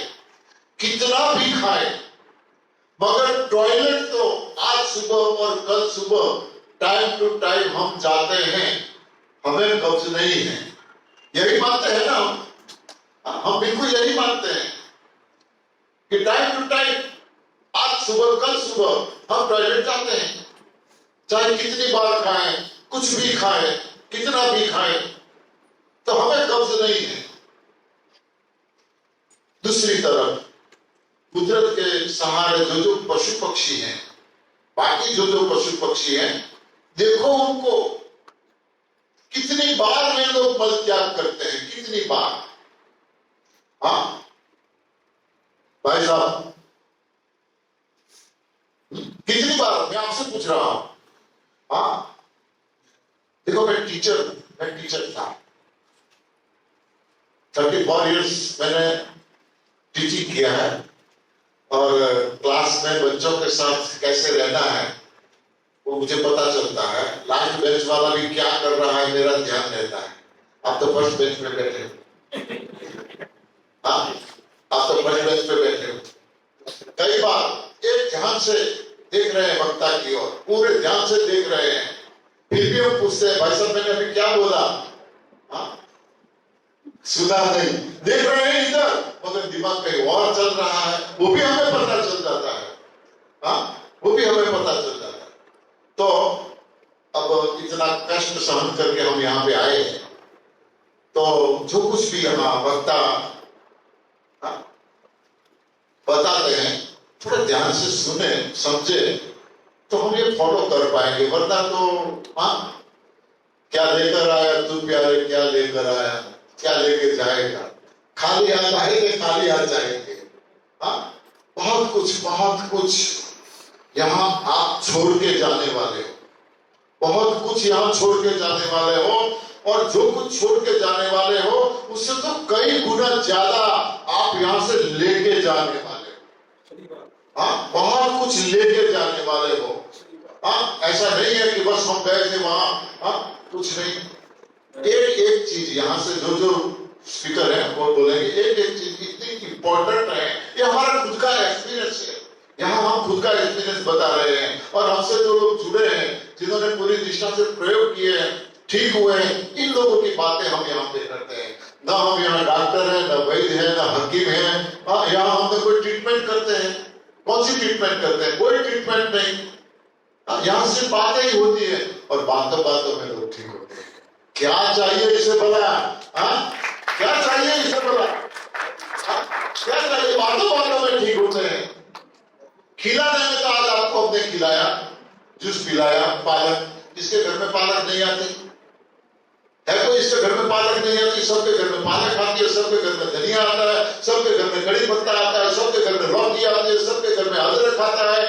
कितना भी खाए, मगर टॉयलेट तो आज सुबह और कल सुबह टाइम टू टाइम हम जाते हैं, हमें कब्ज नहीं है। यही मानते हैं ना हम बिल्कुल यही मानते हैं कि टाइम टू टाइम आज सुबह कल सुबह हम टॉयलेट जाते हैं, चाहे कितनी बार खाएं, कुछ भी खाएं, कितना भी खाएं, तो हमें कब्ज नहीं है। दूसरी तरफ कुदरत के सहारे जो पशु पक्षी हैं, बाकी जो पशु पक्षी हैं, देखो उनको कितनी बार वे लोग मल त्याग करते हैं, कितनी बार। हाँ भाई साहब, कितनी बार मैं आपसे पूछ रहा हूं। हाँ देखो, मैं टीचर था, 34 इयर्स मैंने टीचिंग किया है, और क्लास में बच्चों के साथ कैसे रहना है वो मुझे पता चलता है। लास्ट बेंच वाला भी क्या कर रहा है मेरा ध्यान रहता है। आप तो फर्स्ट बेंच पे बैठे हो, हाँ आप तो फर्स्ट बेंच पे बैठे हो। कई बार एक ध्यान से देख रहे हैं वक्ता की ओर, पूरे ध्यान से देख रहे हैं, फिर भी हम पूछते हैं भाई साहब मैंने अभी क्या बोला, हाँ सुना नहीं, देख रहे हैं इधर मगर दिमाग कहीं और चल रहा है, वो भी हमें पता चल जाता है। हाँ वो भी हमें पता चल जाता है। तो अब इतना कष्ट सहन करके हम यहाँ पे आए हैं, तो जो कुछ भी यहाँ वक्ता बताते हैं थोड़ा ध्यान से सुने समझे तो हम ये फॉलो कर पाएंगे, वरना तो हाँ क्या लेकर आया तू प्यारे, क्या लेकर आया, क्या लेके जाएगा, खाली हाथ आएंगे खाली हाथ जाएंगे। हाँ बहुत कुछ यहाँ आप छोड़ के जाने वाले हो, बहुत कुछ यहाँ छोड़ के जाने वाले हो, और जो कुछ छोड़ के जाने वाले हो उससे तो कई गुना ज्यादा आप यहाँ से लेके जाने वाले हो। हाँ बहुत कुछ लेके जाने वाले हो। हाँ ऐसा नहीं है कि बस हम गए थे वहां, हाँ कुछ नहीं। एक चीज यहाँ से जो स्पीकर है वो बोलेंगे, एक चीज इतनी इंपॉर्टेंट है, ये हमारा खुद का एक्सपीरियंस है, यहाँ हम खुद का एक्सपीरियंस बता रहे हैं, और हमसे जो लोग जुड़े हैं जिन्होंने पूरी निष्ठा से प्रयोग किए हैं, ठीक हुए हैं, इन लोगों की बातें हम यहाँ पे करते हैं। ना हम यहाँ डॉक्टर है, ना वैद्य है, ना हकीम है, हाँ यहाँ हम कोई ट्रीटमेंट करते हैं, कौन सी ट्रीटमेंट करते हैं, कोई ट्रीटमेंट नहीं, यहाँ से बातें ही होती है, और बातों में लोग ठीक होते हैं। क्या चाहिए इसे भला, हाँ क्या चाहिए इसे भला, क्या चाहिए, बातों में ठीक होते हैं। खिलाने में तो आज आपको हमने खिलाया, जूस पिलाया, पालक, जिसके घर में पालक नहीं आती है, कोई इसके घर में पालक नहीं आती, सबके घर में पालक आती है, सबके घर में धनिया आता है, सबके घर में कड़ी पत्ता आता है, सबके घर में लौकी आती है, सबके घर में अदरक आता है।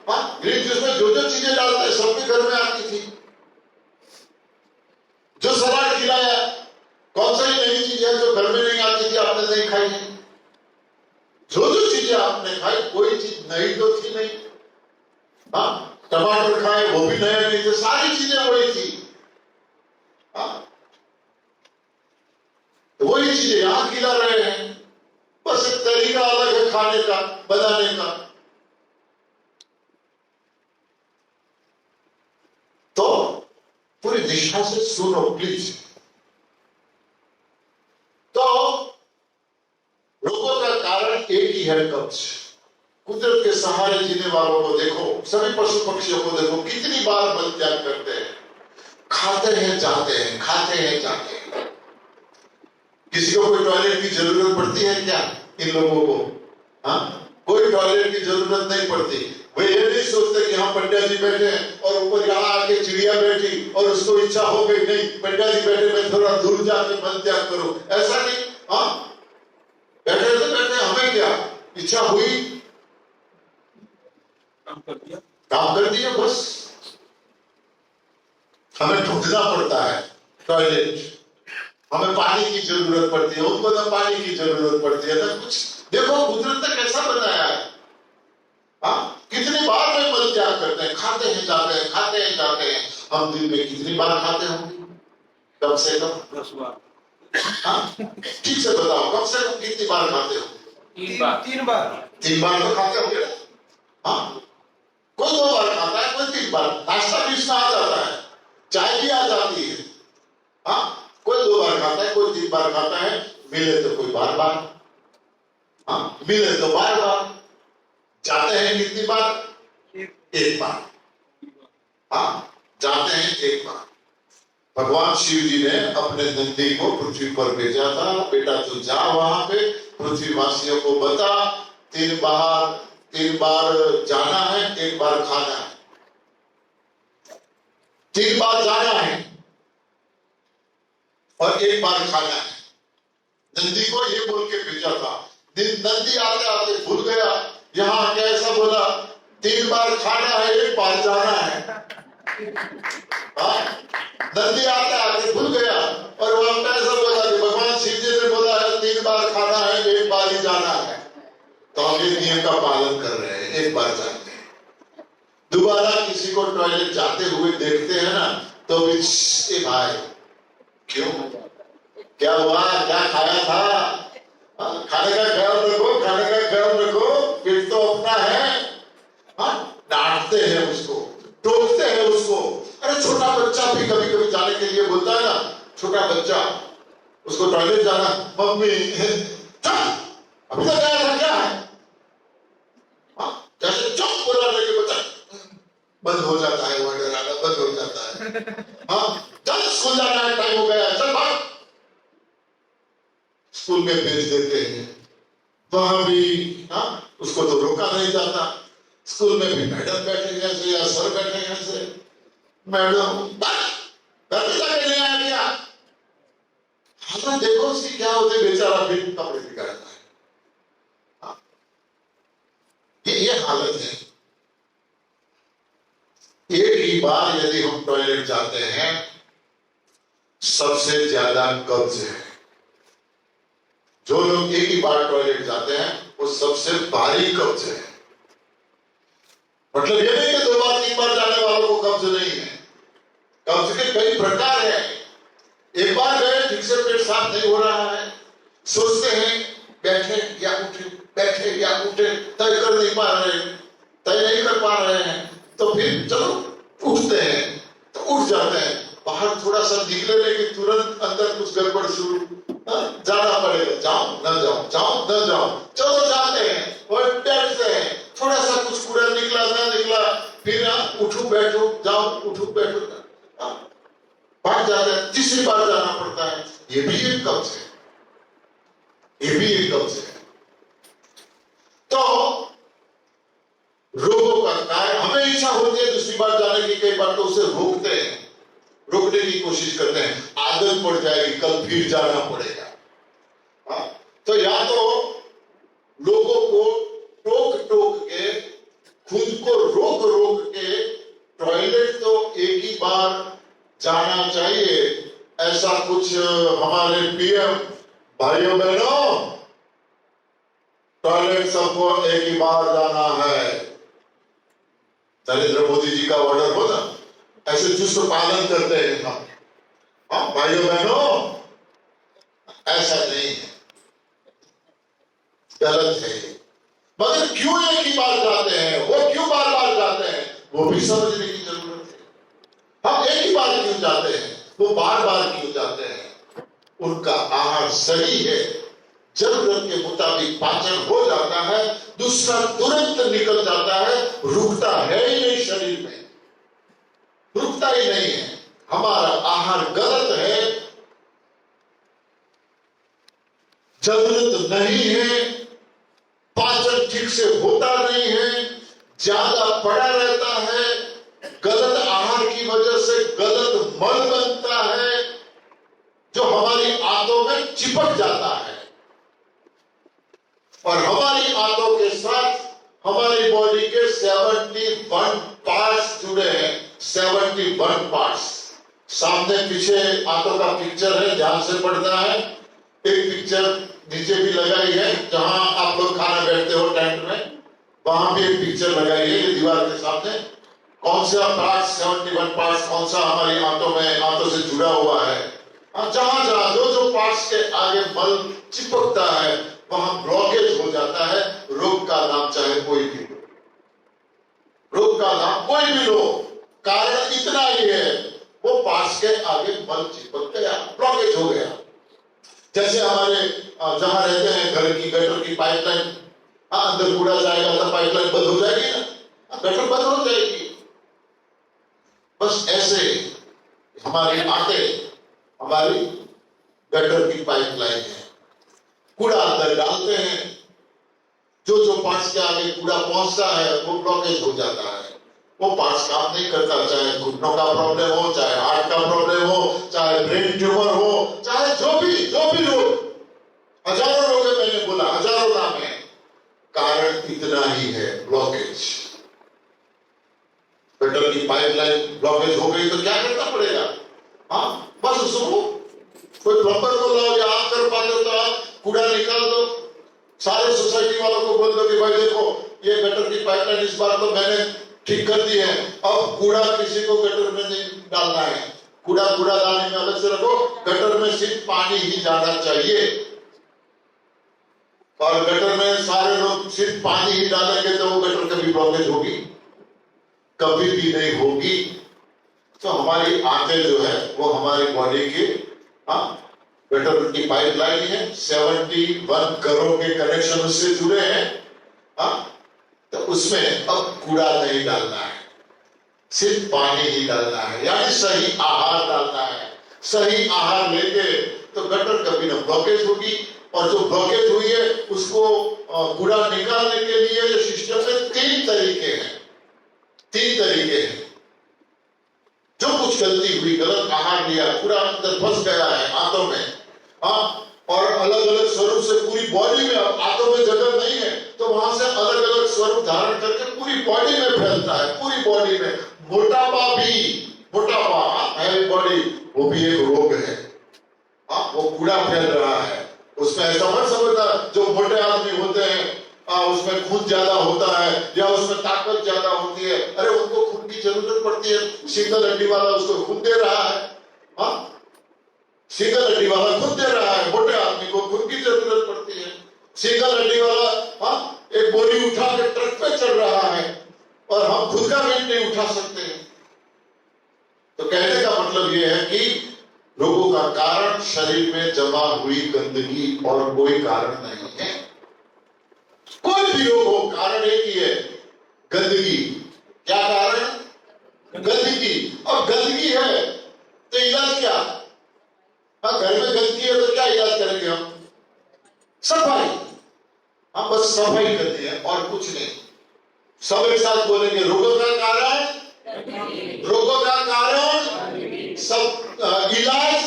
हाँ ग्रीन जूस में जो चीजें डालते हैं सबके घर में आती थी। जो सलाद खिलाया, कौन सी नई चीज है जो घर में नहीं आती थी, आपने नहीं खाई है? जो चीजें आपने खाई कोई चीज नई तो थी नहीं। हाँ टमाटर खाए वो भी नए नहीं थे, सारी चीजें वही थी। हाँ तो वही चीजें यहां खिला रहे हैं, बस एक तरीका अलग है खाने का, बनाने का। तो पूरी निष्ठा से सुनो प्लीज। तो रोगों का कारण एक ही है, कब्ज। कुदरत के सहारे जीने वालों को देखो, सभी पशु पक्षियों को देखो, कितनी बार मल त्याग करते हैं, खाते हैं जाते हैं, खाते हैं जाते हैं। किसी को कोई टॉयलेट की जरूरत पड़ती है क्या इन लोगों को? हाँ कोई टॉयलेट की जरूरत नहीं पड़ती। वे ये नहीं सोचते कि हम पंडित जी बैठे हैं और ऊपर यहाँ आके चिड़िया बैठी और उसको इच्छा हो गई, नहीं पंडित जी बैठे मैं थोड़ा दूर जाके मल त्याग करूं, ऐसा नहीं। हाँ बैठे तो बैठे, हमें क्या इच्छा हुई काम कर दिया बस। हमें ढूंढना पड़ता है टॉयलेट, हमें पानी की जरूरत पड़ती है, उनको ना पानी की जरूरत पड़ती है ना कुछ। देखो कुदरत ने कैसा बनाया है। हाँ कितनी बार वे मल त्याग करते हैं, खाते हैं जाते हैं, खाते हैं जाते हैं, हम दिन में कितनी बार खाते होंगे? कम से कम 10 बार, हाँ, ठीक से बताओ, कम से कम कितनी बार खाते होंगे? 3 बार। 3 बार। 3 बार तो खाते होंगे ना? हाँ, कोई 2 बार खाता है, कोई 3 बार। नाश्ता भी इसमें आ जाता है, चाय भी आ जाती है। हाँ, कोई 2 बार खाता है, कोई 3 बार खाता है, मिले तो कोई बार बार, हाँ, मिले तो बार बार। जाते हैं कितनी बार? 1 बार। हाँ, जाते हैं 1 बार। भगवान शिव जी ने अपने नंदी को पृथ्वी पर भेजा था, बेटा तू जा वहां पे पृथ्वीवासियों को बता, 3 बार जाना है, 1 बार खाना है। 3 बार जाना है और 1 बार खाना है। नंदी को ये बोल के भेजा था। नंदी आते आते भूल गया, यहाँ कैसा बोला, 3 बार खाना है, 1 बार जाना है। हाँ, नंदी आते आते भूल गया और वहां पे ऐसा बोला कि भगवान शिव जी ने बोला है 3 बार खाना है, 1 बार ही जाना है। तो हम ये नियम का पालन कर रहे हैं, 1 बार जाते हैं। दोबारा किसी को टॉयलेट जाते हुए देखते हैं ना, तो भी भाई क्यों, क्या हुआ, क्या खाया था? खाने का ख्याल रखो, खाने का ख्याल रखो, पेट तो अपना है। हाँ, डांटते हैं उसको, टोकते हैं उसको। अरे छोटा बच्चा भी कभी कभी जाने के लिए बोलता है ना, छोटा बच्चा, उसको टॉयलेट जाना, मम्मी चल, अभी तक आया था क्या है? हाँ, जैसे चुप बोला लेके बच्चा बंद हो जाता है, वर्ड आना बंद हो जाता है। हाँ, चल स्कूल जाना है, टाइम हो गया, चल भाग। स्कूल में भेज देते हैं, वहां भी हाँ, उसको तो रोका नहीं जाता। स्कूल में भी मैडम बैठे ऐसे या सर बैठे ऐसे, मैडम घर पे जाके नहीं आया क्या? हालत देखो उसकी क्या होती, बेचारा फिर कपड़े बिगाड़ता है। हाँ, ये हालत है। एक ही बार यदि हम टॉयलेट जाते हैं, सबसे ज्यादा कब्ज है। जो लोग एक ही बार टॉयलेट जाते हैं, वो सबसे भारी कब्ज है। मतलब ये नहीं कि 2 बार 3 बार जाने वालों को कब्ज नहीं है। कब्ज के कई प्रकार है। एक बार गए, ठीक से पेट साफ नहीं हो रहा है, सोचते हैं बैठे या उठे, बैठे या उठे, तय कर नहीं पा रहे, तय नहीं कर पा रहे हैं, तो फिर चलो उठते हैं, तो उठ जाते हैं। बाहर थोड़ा सा निकले, लेकिन तुरंत अंदर कुछ गड़बड़ शुरू, जाना पड़ेगा, जाओ न जाओ, जाओ न जाओ, चलो जाते हैं और बैठते हैं। थोड़ा सा कुछ कूड़ा निकला ना निकला, फिर उठो बैठो, जाओ उठो बैठो, भाग जाते हैं। तीसरी बार जाना पड़ता है। ये भी एक कब्ज है, ये भी एक कब्ज है। तो रोगों का कारण, हमें इच्छा होती है दूसरी बार जाने की, कई बार तो उसे रोकते हैं, रोकने की कोशिश करते हैं, आदत पड़ जाएगी, कल फिर जाना पड़ेगा। हाँ, तो या तो लोगों को टोक टोक के, खुद को रोक रोक के, टॉयलेट तो एक ही बार जाना चाहिए, ऐसा कुछ हमारे पीएम भाइयों बहनों, टॉयलेट सबको एक ही बार जाना है, नरेंद्र मोदी जी का ऑर्डर हो ना, ऐसे चुस्त पालन करते हैं हम। हाँ भाइयों बहनों, ऐसा नहीं है, गलत है। मगर क्यों एक ही बार जाते हैं, वो क्यों बार बार जाते हैं, वो भी समझने की जरूरत है। हम एक ही बार क्यों जाते हैं, वो बार बार क्यों जाते हैं? उनका आहार सही है, जरूरत के मुताबिक पाचन हो जाता है, दूसरा तुरंत निकल जाता है, रुकता है ही नहीं शरीर में, रुकता ही नहीं है। हमारा आहार गलत है, जरूरत नहीं है, पाचन ठीक से होता नहीं है, ज्यादा पड़ा रहता है, गलत आहार की वजह से गलत मल बनता है, जो हमारी आंतों में चिपक जाता है, और हमारी आंतों के साथ हमारी बॉडी के 71 पार्ट्स जुड़े हैं। 71 पार्ट्स, सामने पीछे आंतों का पिक्चर है, ध्यान से पढ़ना है। एक पिक्चर नीचे भी लगाई है, जहां आप लोग खाना बैठते हो टेंट में, वहां भी एक पिक्चर लगाई है, ये दीवार के सामने। कौन सा पार्ट 71 पार्ट कौन सा हमारी आंतों से जुड़ा हुआ है। जहां जहां जो पार्ट्स के आगे मल चिपकता है वहां ब्लॉकेज हो जाता है। रोग का नाम चाहे कोई भी हो, रोग का नाम कोई भी लो, कारण इतना ही है, वो पार्ट्स के आगे मल चिपक गया, ब्लॉकेज हो गया। जैसे हमारे जहां रहते हैं घर की गटर की पाइपलाइन, अंदर कूड़ा जाएगा तो पाइपलाइन बंद हो जाएगी ना, गटर बंद हो जाएगी। बस ऐसे हमारी आंखें हमारी गटर की पाइपलाइन है। कूड़ा अंदर डालते हैं, जो पार्ट्स के आगे कूड़ा पहुंचता है वो ब्लॉकेज हो जाता है, वो पार्ट्स काम नहीं करता। चाहे घुटनों का प्रॉब्लम हो, चाहे हार्ट का प्रॉब्लम हो, चाहे ब्रेन ट्यूमर हो, चाहे जो भी रोग, हजारों रोग है, मैंने बोला हजारों नाम है, कारण इतना ही है, ब्लॉकेज। गटर की पाइपलाइन ब्लॉकेज हो गई तो क्या करना पड़ेगा? बस उसको कोई प्लम्बर को लाओ, या आप कर पाते हो तो आप कूड़ा निकाल दो, सारे सोसाइटी वालों को बोल दो कि भाई देखो ये गटर की पाइपलाइन इस बार तो मैंने ठीक कर दी है, अब कूड़ा किसी को गटर में नहीं डालना है, कूड़ा डालने में अलग से रखो, गटर में सिर्फ पानी ही जाना चाहिए। और गटर में सारे लोग सिर्फ पानी ही डालेंगे तो वो गटर कभी ब्लॉकेज होगी? कभी भी नहीं होगी। तो हमारी आंखें जो है वो हमारी बॉडी की गटर की पाइपलाइन है, 71 करोड़ के कनेक्शन उससे जुड़े हैं। तो उसमें अब कूड़ा नहीं डालना है, सिर्फ पानी ही डालना है, यानी सही आहार डालना है। सही आहार लेंगे तो गटर कभी ना ब्लॉकेज होगी। और जो ब्लॉकेज हुई है उसको कूड़ा निकालने के लिए जो सिस्टम में 3 तरीके हैं। जो कुछ गलती हुई, गलत आहार लिया, पूरा अंदर फंस गया है आंतों में, और अलग अलग स्वरूप से पूरी बॉडी में, आंतों में जगह नहीं है तो वहां से अलग अलग स्वरूप धारण करके पूरी बॉडी में फैलता है, पूरी बॉडी में। मोटापा हैवी बॉडी, वो भी एक रोग है। वो कूड़ा फैल रहा है, उसमें ऐसा मत समझना जो मोटे आदमी होते हैं उसमें खून ज्यादा होता है या उसमें ताकत ज्यादा होती है, अरे उनको खून की जरूरत पड़ती है। सिंगल हड्डी वाला उसको खून दे रहा है, सिंगल हड्डी वाला खून दे रहा है, मोटे आदमी को खून की जरूरत पड़ती है। सिंगल हड्डी वाला एक बोरी उठा के ट्रक पे चढ़ रहा है और हम खुद का वेट नहीं उठा सकते हैं। तो कहने का मतलब यह है कि रोगों का कारण शरीर में जमा हुई गंदगी और कोई कारण नहीं है। कोई भी रोग हो, कारण एक ही है, गंदगी। क्या कारण? गंदगी। और गंदगी है तो इलाज क्या? घर में गंदगी है तो क्या इलाज करेंगे हम? सफाई। हम बस सफाई करते हैं और कुछ नहीं। सब एक साथ बोलेंगे, रोगों का कारण सब इलाज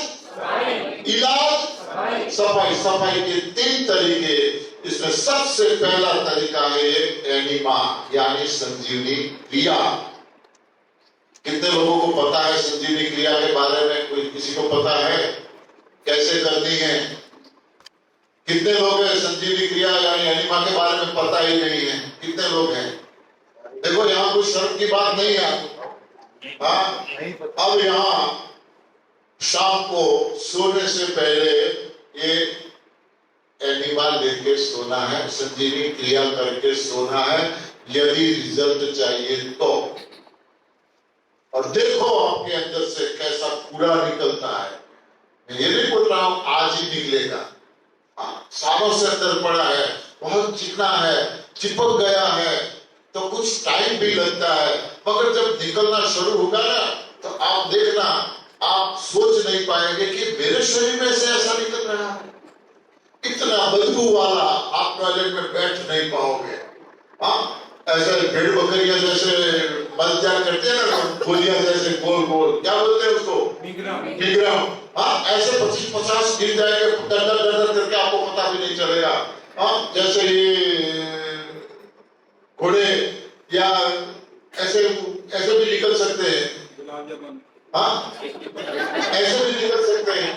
सफाई के 3 तरीके। इसमें सबसे पहला तरीका है एनिमा, यानी संजीवनी क्रिया। कितने लोगों को पता है संजीवनी क्रिया के बारे में? कोई किसी को पता है कैसे करनी है? कितने लोग हैं संजीवनी क्रिया यानी एनिमा के बारे में पता ही नहीं है? कितने लोग हैं? देखो यहाँ कुछ शर्म की बात नहीं है। अब यहाँ शाम को सोने से पहले ये एनिमा लेके सोना है, संजीवनी क्रिया करके सोना है, यदि रिजल्ट चाहिए तो। और देखो आपके अंदर से कैसा कूड़ा निकलता है। मैं ये नहीं बोल रहा हूं आज ही निकलेगा, सालों से अंदर पड़ा है, बहुत चिकना है, चिपक गया है, तो कुछ टाइम भी लगता है, मगर जब निकलना शुरू होगा ना तो आप देखना, आप सोच नहीं पाएंगे कि मेरे शरीर में से ऐसा निकल रहा है। इतना बदबू वाला, आप टॉयलेट में बैठ नहीं पाओगे। ऐसे भेड़ बकरियां जैसे मलत्याग करते हैं ना, गोलियां जैसे गोल गोल, क्या बोलते हैं उसको? किग्राम। ऐसे 25-50 गिर जाएंगे, डर करके आपको पता भी नहीं चलेगा। जैसे ये घोड़े या ऐसे भी निकल सकते हैं। ऐसे भी निकल सकते हैं,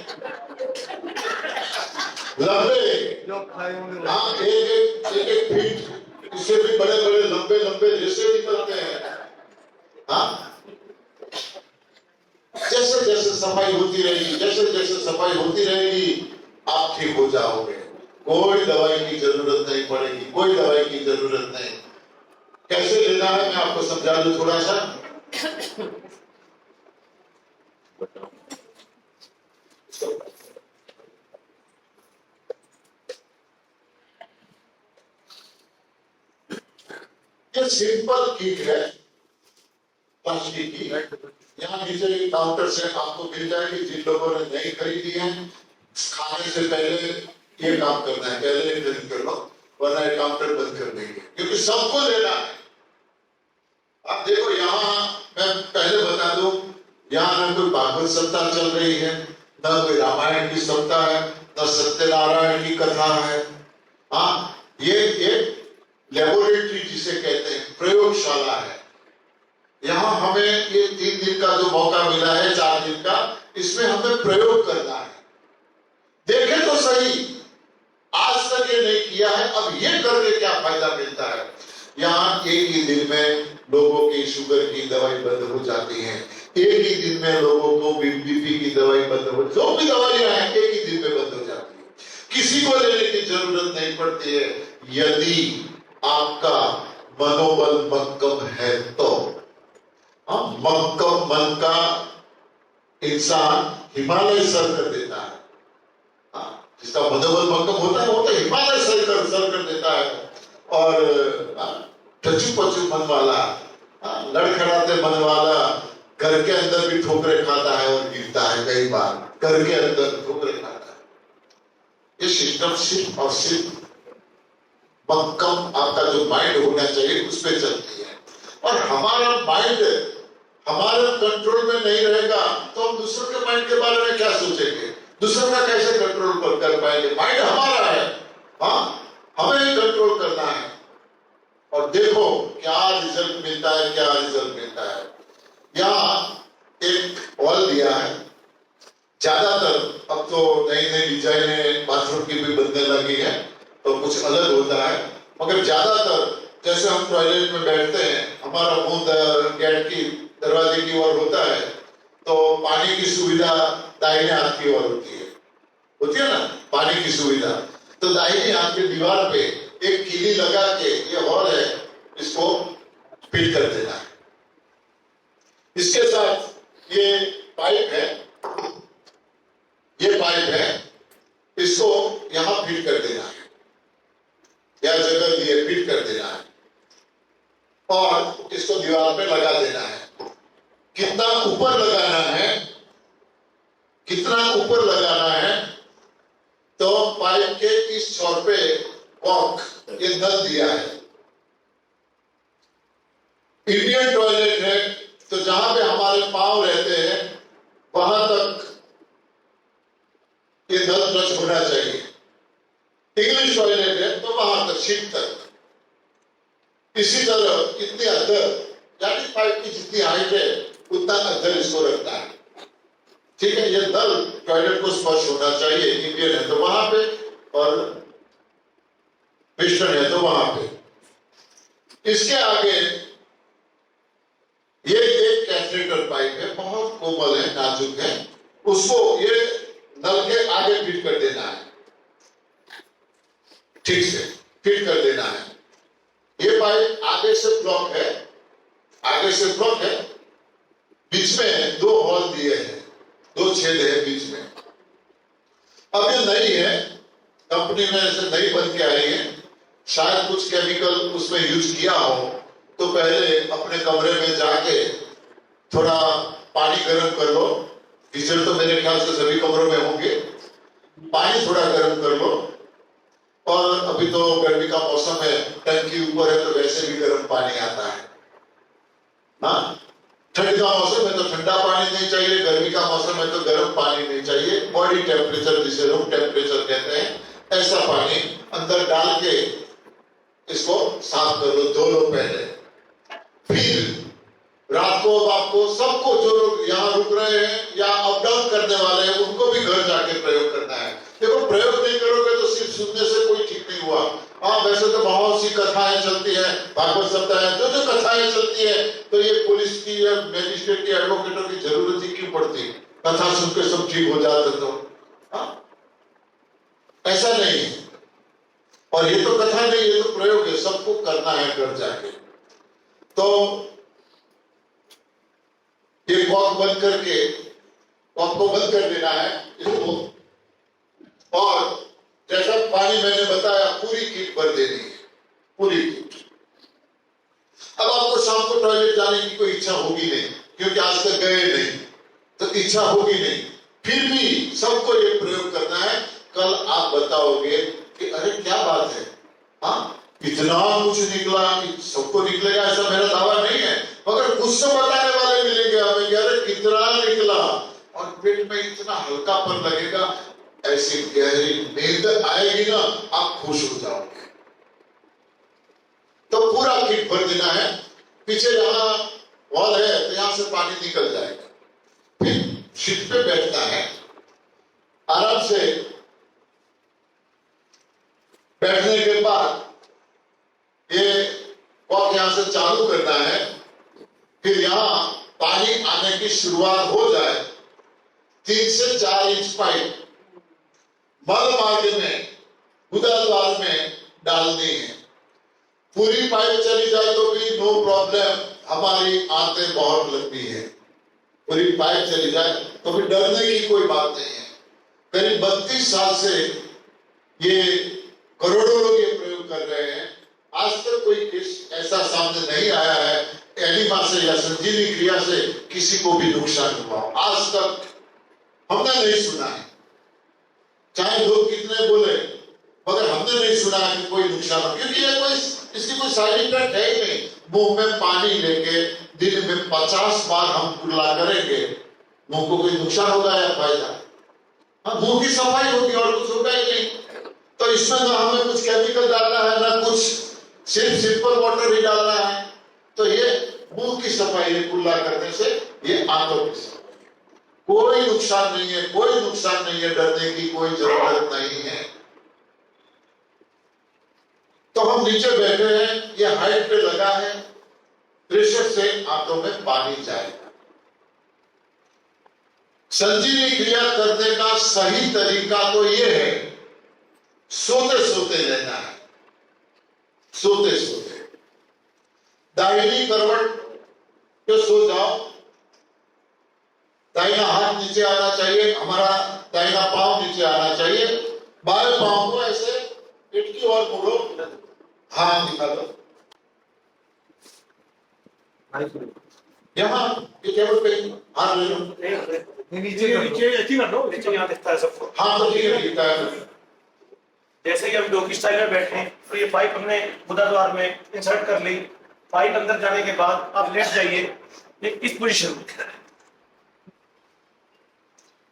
लंबे, एक फीट, इससे भी बड़े बड़े लंबे जैसे निकलते हैं। हाँ, जैसे जैसे सफाई होती रहेगी, जैसे जैसे सफाई होती रहेगी, आप ठीक हो जाओगे। कोई दवाई की जरूरत नहीं पड़ेगी, कोई दवाई की जरूरत नहीं। कैसे लेना है मैं आपको समझा दूं थोड़ा सा। ये सिंपल किट है प्लास्टिक की, यहाँ नीचे काउंटर से आपको मिल जाएगी। जिन लोगों ने नहीं खरीदी है, खाने से पहले ये काम करना है, पहले खरीद कर लो, वरना ये काउंटर बंद कर देंगे, क्योंकि सबको लेना है। अब देखो यहाँ मैं पहले बता दूं, यहाँ न कोई भागवत सप्ताह चल रही है, न कोई रामायण की सप्ताह है, न सत्यनारायण की कथा है। हाँ, ये एक लेबोरेटरी जिसे कहते हैं, प्रयोगशाला है। यहाँ हमें ये 3 दिन का जो मौका मिला है, 4 दिन का, इसमें हमें प्रयोग करना है। देखें तो सही, आज तक ये नहीं किया है, अब ये करके क्या फायदा मिलता है। यहाँ एक ही दिन में लोगों की शुगर की दवाई बंद हो जाती है, एक ही दिन में लोगों को बीपी की दवाई बंद हो, जो भी दवाइयां हैं एक ही दिन में बंद हो जाती है, किसी को लेने की जरूरत नहीं पड़ती है, यदि आपका मनोबल मक्कम है तो। मक्कम मन का इंसान हिमालय सर कर देता है। जिसका मनोबल मक्कम होता है वो तो हिमालय सर कर देता है। और टचू पचू मन वाला, लड़खड़ाते मन वाला, घर के अंदर भी ठोकरे खाता है और गिरता है, कई बार घर के अंदर ठोकरे खाता है। ये सिस्टम सिर्फ और सिर्फ मक्कम आपका जो माइंड होना चाहिए उस पर चलती है। और हमारा माइंड हमारे कंट्रोल में नहीं रहेगा तो हम दूसरों के माइंड के बारे में क्या सोचेंगे, दूसरों का कैसे कंट्रोल कर पाएंगे। माइंड हमारा है, हाँ, हमें ही कंट्रोल करना है। और देखो क्या रिजल्ट मिलता है, क्या रिजल्ट मिलता है। यहाँ एक वॉल दिया है, ज्यादातर अब तो नई नई डिजाइनें बाथरूम की भी बनने लगी है तो कुछ अलग होता है, मगर ज्यादातर जैसे हम टॉयलेट में बैठते हैं, हमारा मुंह गेट की दरवाजे की ओर होता है, तो पानी की सुविधा दाहिने हाथ की ओर होती है ना, पानी की सुविधा। तो दाहिने हाथ की दीवार पे एक कीली लगा के, ये हॉल है, इसको फिट कर देना है। इसके साथ ये पाइप है, ये पाइप है, इसको यहां फिट कर देना है, या जगह दिए फिट कर देना है और इसको दीवार पे लगा देना है। कितना ऊपर लगाना है, कितना ऊपर लगाना है, तो पाइप के इस छोर पे कॉक ये नल दिया है। इंडियन टॉयलेट है तो जहां पे हमारे पांव रहते हैं वहां तक ये नल टच होना चाहिए। इंग्लिश टॉयलेट है तो वहां तक, सीट तक। इसी तरह इतने अंदर यानी पाइप की जितनी हाइट है उतना अंदर इसको रखता है, ठीक है। ये नल टॉयलेट को स्पर्श होना चाहिए। इंडियन है तो वहां पे और वेस्टर्न है तो वहां पे। इसके आगे ये एक कैथेटर पाइप है, बहुत कोमल है, नाजुक है, उसको ये नल के आगे फिट कर देना है, ठीक से फिट कर देना है। ये पाइप आगे से ब्लॉक है, आगे से ब्लॉक है, बीच में 2 होल दिए हैं, 2 छेद है बीच में। अब ये नई है, कंपनी में ऐसे नई बन के आई है, शायद कुछ केमिकल उसमें यूज किया हो, तो पहले अपने कमरे में जाके थोड़ा पानी गर्म कर लो। गीजर तो मेरे ख्याल से सभी कमरों में होंगे, पानी थोड़ा गर्म कर लो। और अभी तो गर्मी का मौसम है, टंकी ऊपर है तो वैसे भी गर्म पानी आता है। हाँ, ठंड का मौसम है तो ठंडा पानी नहीं चाहिए, गर्मी का मौसम है तो गर्म पानी नहीं चाहिए। बॉडी टेम्परेचर जिसे रूम टेम्परेचर कहते हैं, ऐसा पानी अंदर डाल के इसको साफ कर लो, धो लो पहले। फिर रात को आपको सबको, जो लोग यहाँ रुक रहे हैं या अप डाउन करने वाले हैं, उनको भी घर जाके प्रयोग करना है। देखो, प्रयोग नहीं करोगे तो सिर्फ सुनने से कोई ठीक नहीं हुआ, हाँ वैसे तो बहुत सी कथाएं चलती है, भागवत सप्ताह है, जो कथाएं चलती है, तो ये पुलिस की या मैजिस्ट्रेट की, एडवोकेटों की जरूरत ही क्यों पड़ती? कथा सुन के सब ठीक हो जाते तो। हाँ ऐसा नहीं है। और ये तो कथा नहीं, ये तो प्रयोग है, सबको करना है घर जाके। तो ये कॉक बंद करके, कॉक को बंद कर देना है इसको, और जैसा पानी मैंने बताया पूरी किट भर देनी है, पूरी किट। अब आपको शाम को टॉयलेट जाने की कोई इच्छा होगी नहीं, क्योंकि आज तक गए नहीं, तो इच्छा होगी नहीं। फिर भी सबको ये प्रयोग करना है। कल आप बताओगे कि अरे क्या बात है, हाँ इतना कुछ निकला, सबको निकलेगा ऐसा मेरा दावा नहीं है, मगर कुछ तो बताने वाले मिलेंगे हमें कि अरे कितना निकला, और पेट में इतना हल्कापन लगेगा, ऐसी गहरी नींद आएगी ना, आप खुश हो जाओगे। तो पूरा किट भर देना है। पीछे जहां वॉल है तो यहां से पानी निकल जाएगा। फिर सीट पे बैठना है, आराम से बैठने के बाद ये कॉक यहां से चालू करना है। फिर यहां पानी आने की शुरुआत हो जाए, 3 से 4 इंच पाइप मल मार्ग में, गुदाद्वार में डालनी है। पूरी पाइप चली जाए तो भी नो प्रॉब्लम, हमारी आंतें बहुत लंबी है। पूरी पाइप चली जाए तो भी डरने की कोई बात नहीं है। करीब 32 साल से ये करोड़ों लोग ये प्रयोग कर रहे हैं। आज तक कोई केस ऐसा सामने नहीं आया है एनिमा से या संजीवनी क्रिया से किसी को भी नुकसान हुआ, आज तक हमने नहीं सुना है। चाहे लोग कितने बोले, मगर हमने नहीं सुना है कि कोई नुकसान हो, क्योंकि ये कोई इसकी कोई साइड इफेक्ट है ही नहीं। मुंह में पानी लेके दिन में 50 बार हम कुल्ला करेंगे, मुंह को कोई नुकसान होगा या फायदा? हाँ, मुंह की सफाई होगी और कुछ होगा ही नहीं। तो इसमें ना हमें कुछ केमिकल डालना है, ना कुछ, सिर्फ सिंपल वाटर ही डालना है। तो ये मुंह की सफाई है, कुल्ला करने से ये आंतों की सफाई, कोई नुकसान नहीं है, कोई नुकसान नहीं है, डरने की कोई जरूरत नहीं है। तो हम नीचे बैठे हैं, ये हाइट पे लगा है, प्रेशर से आंतों में पानी जाएगा। संजीवनी क्रिया करने का सही तरीका तो ये है, सोते सोते लेना है, सोते सोते। दाहिनी करवट पे सो जाओ, दाहिना हाथ नीचे आना चाहिए, हमारा दाहिना पांव नीचे आना चाहिए। बाएं पांव को ऐसे पेट की ओर मोड़ो, हाथ निकालो, यहाँ टेबल पे हाथ ले लो, नीचे नीचे कर लो, नीचे यहाँ दिखता है सबको। हाँ तो ठीक है, दिखता है। जैसे कि हम डॉगी स्टाइल में बैठे हैं, तो ये पाइप हमने गुदाद्वार में इंसर्ट कर ली। पाइप अंदर जाने के बाद आप लेट जाइए इस पोजीशन में।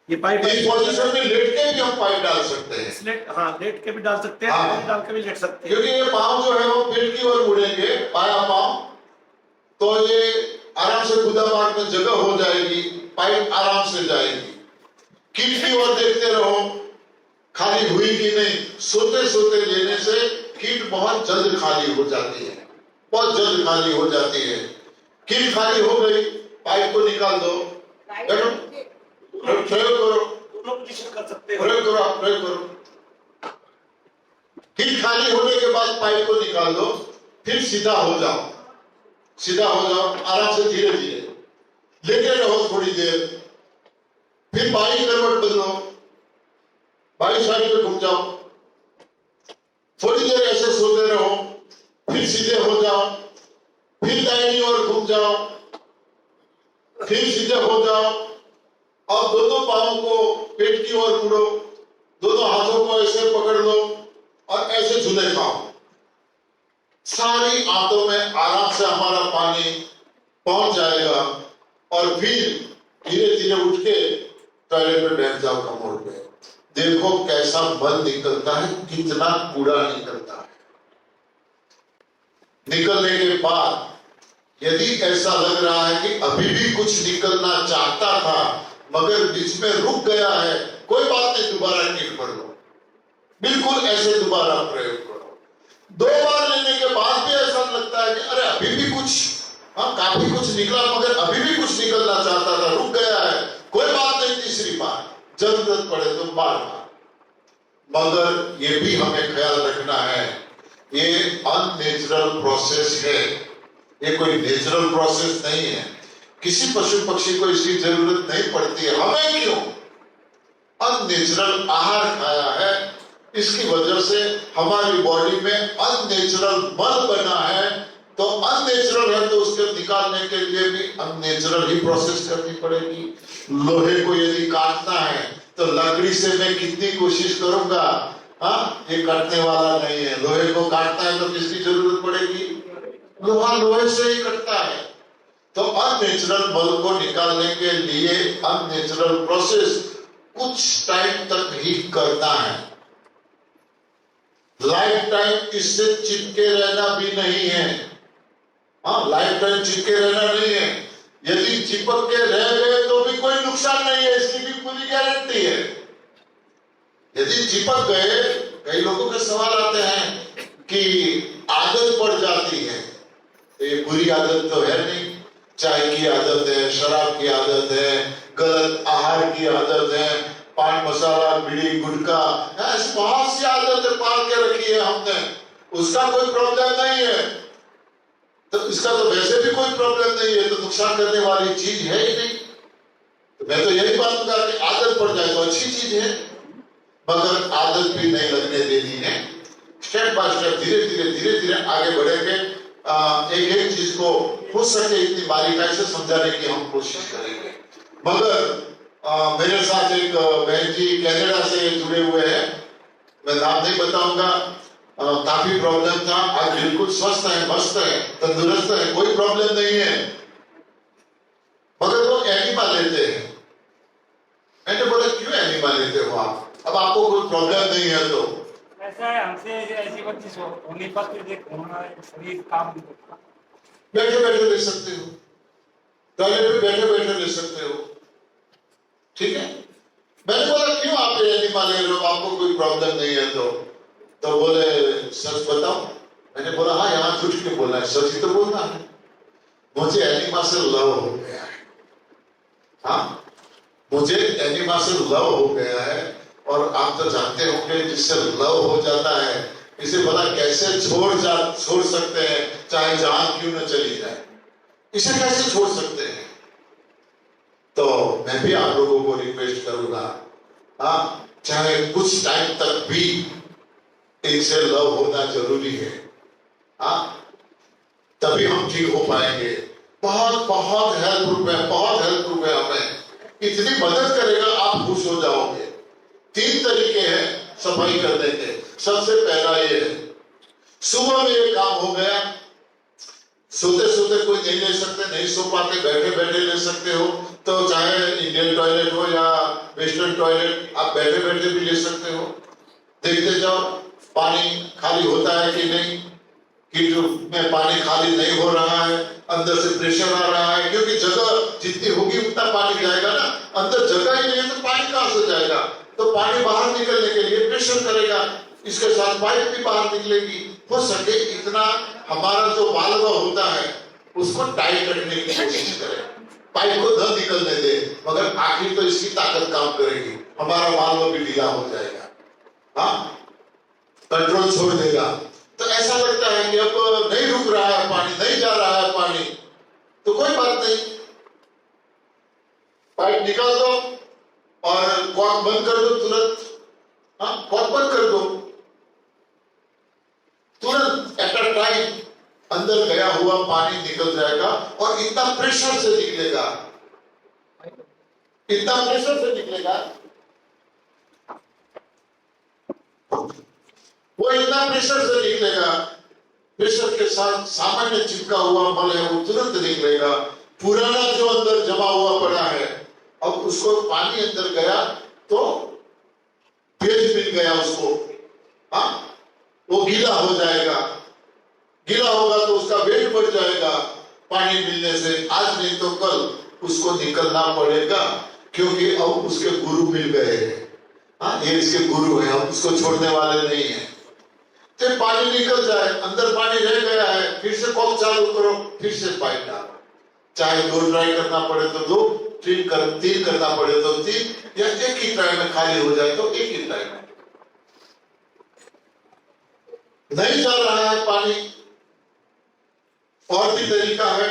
ये पाइप इस पोजीशन में लेट के भी हम पाइप डाल सकते हैं। हाँ, लेट के भी डाल सकते हैं, हाँ, डाल के भी लेट सकते हैं। क्योंकि ये पांव जो है वो पेट की ओर मुड़ेंगे, बायां पांव, तो ये आराम से गुदाद्वार में जगह हो जाएगी, पाइप आराम से जाएगी। किट की ओर देखते रहो, खाली हुई कि नहीं। सोते सोते लेने से किट बहुत जल्द खाली हो जाती है, बहुत जल्द खाली हो जाती है। किट खाली हो गई, पाइप को निकाल दो, बैठो, प्रयोग करो, दोनों पोजीशन कर सकते हो, प्रयोग करो, प्रयोग करो। किट खाली होने के बाद पाइप को निकाल दो, फिर सीधा हो जाओ, सीधा हो जाओ, आराम से धीरे धीरे लेटे रहो थोड़ी देर। फिर बाई करवट बदलो, बाई साइड पे घूम जाओ, थोड़ी देर ऐसे सोते रहो, फिर सीधे हो जाओ, फिर दाहिनी ओर घूम जाओ, फिर सीधे हो जाओ, और दोनों पांवों को पेट की ओर मुड़ो, दोनों हाथों को ऐसे पकड़ लो और ऐसे झूले खाओ। सारी आंतों में आराम से हमारा पानी पहुंच जाएगा, और फिर धीरे धीरे उठ के टॉयलेट में बैठ जाओ कमोड पे। देखो कैसा मल निकलता है, कितना कूड़ा निकलता है। निकलने के बाद यदि ऐसा लग रहा है कि अभी भी कुछ निकलना चाहता था मगर बीच में रुक गया है, कोई बात नहीं, दोबारा किट भर लो, बिल्कुल ऐसे दोबारा प्रयोग करो। 2 बार लेने के बाद भी ऐसा लगता है कि अरे अभी भी कुछ, हाँ काफी कुछ निकला मगर अभी भी कुछ निकलना चाहता था, रुक गया है, कोई बात नहीं, तीसरी बार जरूरत पड़े तो बार बार। मगर ये भी हमें ख्याल रखना है, ये अननेचुरल प्रोसेस है, ये कोई नेचुरल प्रोसेस नहीं है। किसी पशु पक्षी को इसकी जरूरत नहीं पड़ती है, हमें क्यों? अननेचुरल आहार खाया है, इसकी वजह से हमारी बॉडी में अननेचुरल मल बना है, तो अननेचुरल है तो उसके निकालने के लिए भी अननेचुरल ही प्रोसेस करनी पड़ेगी। लोहे को यदि काटना है तो लकड़ी से मैं कितनी कोशिश करूंगा, हाँ ये कटने वाला नहीं है। लोहे को काटना है तो किसकी जरूरत पड़ेगी? लोहा लोहे से ही कटता है। तो अननेचुरल मल को निकालने के लिए अननेचुरल प्रोसेस कुछ टाइम तक ही करना है, लाइफ टाइम इससे चिपके रहना भी नहीं है। हाँ लाइफ टाइम चिपके रहना नहीं है, यदि चिपक के रह गए तो भी कोई नुकसान नहीं है, इसकी भी पूरी गारंटी है। यदि चिपक गए, कई लोगों के सवाल आते हैं कि आदत पड़ जाती है, तो ये बुरी आदत तो है नहीं। चाय की आदत है, शराब की आदत है, गलत आहार की आदत है, पान मसाला बीड़ी गुटखा, ऐसी बहुत सी आदतें पाल के रखी है हमने, उसका कोई प्रॉब्लम नहीं है। तो इसका तो वैसे भी कोई प्रॉब्लम नहीं है, तो नुकसान करने वाली चीज है ही नहीं। तो मैं तो यही बात कहूंगा कि आदत पड़ जाए तो अच्छी चीज है, मगर आदत भी नहीं लगने देनी है। स्टेप बाय स्टेप धीरे धीरे आगे बढ़ेंगे। एक एक चीज को हो सके इतनी बारीकाई से समझाने की हम कोशिश करेंगे। मगर मेरे साथ एक बहन जी कनाडा से जुड़े हुए हैं, मैं नाम नहीं बताऊंगा, काफी प्रॉब्लम था, आज बिल्कुल स्वस्थ है, मस्त है, तंदुरुस्त है, कोई प्रॉब्लम नहीं है, मगर वो एनिमा लेते हैं। मैंने बोला क्यों एनिमा लेते हो आप? अब आपको कोई प्रॉब्लम नहीं है तो? ऐसा है, हमसे ऐसी कोई चीज होने पर शरीर काम नहीं करता। बैठे बैठे ले सकते हो, टॉयलेट पे बैठे बैठे ले सकते हो, ठीक है। मैंने बोला क्यों आप एनिमा ले रहे हो, आपको कोई प्रॉब्लम नहीं है तो बोले सच बताओ। मैंने बोला हाँ यहाँ झूठ क्यों बोलना है, सच ही तो बोलना है। मुझे एनिमा से लव हो गया है, हाँ मुझे एनिमा से लव हो गया है। और आप तो जानते होंगे जिससे लव हो जाता है इसे भला कैसे छोड़ सकते हैं, चाहे जान क्यों न चली जाए, इसे कैसे छोड़ सकते हैं? तो मैं भी आप लोगों को रिक्वेस्ट करूंगा, हाँ चाहे कुछ टाइम तक भी इनसे लव होना जरूरी है, हाँ तभी हम ठीक हो पाएंगे। बहुत बहुत हेल्पफुल है, बहुत हेल्पफुल है, हमें इतनी मदद करेगा, आप खुश हो जाओगे। 3 तरीके हैं सफाई करने के। सबसे पहला ये है, सुबह में ये काम हो गया, सोते सोते कोई नहीं ले सकते, नहीं सो पाते, बैठे बैठे ले सकते हो, तो चाहे इंडियन टॉयलेट हो या वेस्टर्न टॉयलेट, आप बैठे बैठे भी ले सकते हो। देखते जाओ पानी खाली होता है कि नहीं, कि जो में पानी खाली नहीं हो रहा है, अंदर से प्रेशर आ रहा है, क्योंकि जगह जितनी होगी उतना पानी जाएगा ना, अंदर जगह ही नहीं है तो पानी कहां से जाएगा? तो पानी बाहर निकलने के लिए प्रेशर करेगा, इसके साथ पाइप भी बाहर निकलेगी। हो सके इतना हमारा जो वाल्व होता है उसको टाइट रखने की कोशिश करें, पाइप को न निकलने दे, मगर आखिर तो इसकी ताकत काम करेगी, हमारा वाल्व भी ढीला हो जाएगा, हाँ कंट्रोल छोड़ देगा। तो ऐसा लगता है कि अब नहीं रुक रहा है पानी, नहीं जा रहा है पानी, तो कोई बात नहीं, पाइप निकाल दो और कॉर्क बंद कर दो तुरंत, हाँ कॉर्क बंद कर दो तुरंत, एट अ टाइम अंदर गया हुआ पानी निकल जाएगा और इतना प्रेशर से निकलेगा, इतना प्रेशर से निकलेगा, वो इतना प्रेशर से निकलेगा, प्रेशर के साथ सामान्य चिपका हुआ मल है वो तुरंत निकलेगा। पुराना जो अंदर जमा हुआ पड़ा है, अब उसको पानी अंदर गया तो भेज मिल गया उसको, हाँ वो गीला हो जाएगा, गीला होगा तो उसका वेट बढ़ जाएगा पानी मिलने से, आज नहीं तो कल उसको निकलना पड़ेगा, क्योंकि अब उसके गुरु मिल गए हैं, हाँ ये इसके गुरु हैं, अब उसको छोड़ने वाले नहीं है। तो पानी निकल जाए, अंदर पानी रह गया है, फिर से कॉक चालू करो, फिर से पाइप डालो। चाहे 2 ट्राई करना पड़े तो 2, 3 करना पड़े तो 3, या एक ही ट्राई में खाली हो जाए तो एक ही ट्राई में। नहीं जा रहा है पानी, और भी तरीका है,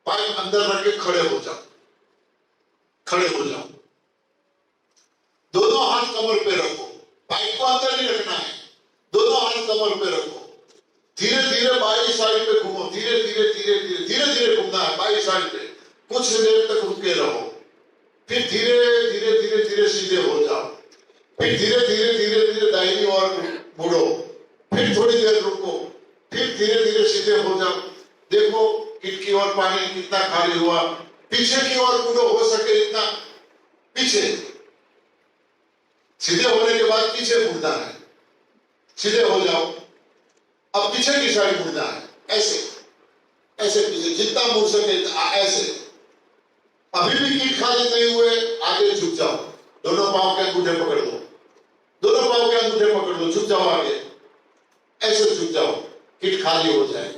पाइप अंदर रख के खड़े हो जाओ, खड़े हो जाओ, दोनों हाथ कमर पे रखो, पाइप को अंदर नहीं रखना है, दोनों हाथ कमर पे रखो, धीरे धीरे बाई साइड पे घूमो, धीरे धीरे घूमना है बाई साइड पे, कुछ देर तक रुके रहो, फिर धीरे धीरे सीधे हो जाओ, फिर धीरे दाहिनी ओर मुड़ो, फिर थोड़ी देर रुको, फिर धीरे सीधे हो जाओ। देखो खिड़की और पानी कितना खाली हुआ, पीछे की ओर मुड़ो, हो सके इतना पीछे, सीधे होने के बाद पीछे मुड़ना है, सीधे हो जाओ, अब पीछे की साइड मुड़ना है, ऐसे पीछे जितना मुड़ सके ऐसे। अभी भी कीट खाली नहीं हुए, आगे झुक जाओ, दोनों पांव के अंगूठे पकड़ लो, दोनों पांव के अंगूठे पकड़ लो, झुक जाओ आगे, ऐसे झुक जाओ, कीट खाली हो जाए,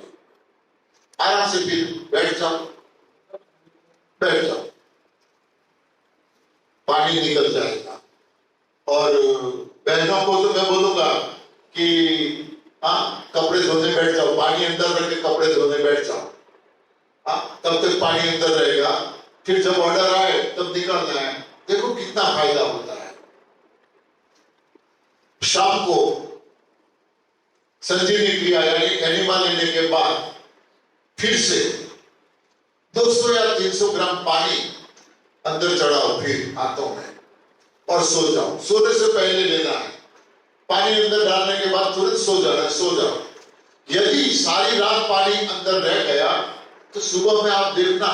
आराम से फिर बैठ जाओ, पानी निकल जाएगा। और बहनों को तो मैं बोलूंगा कि हाँ, कपड़े धोने बैठ जाओ, पानी अंदर रख के कपड़े धोने बैठ जाओ, हाँ, तब तक पानी अंदर रहेगा, फिर जब ऑर्डर आए तब निकलना है। देखो कितना फायदा होता है। शाम को संजीवनी क्रिया यानी एनिमा लेने के बाद फिर से 200 या 300 ग्राम पानी अंदर चढ़ाओ, फिर हाथों में, और सो जाओ। सोने से पहले लेना है, पानी अंदर डालने के बाद तुरंत सो जाना, सो जाओ। यदि सारी रात पानी अंदर रह गया तो सुबह में आप देखना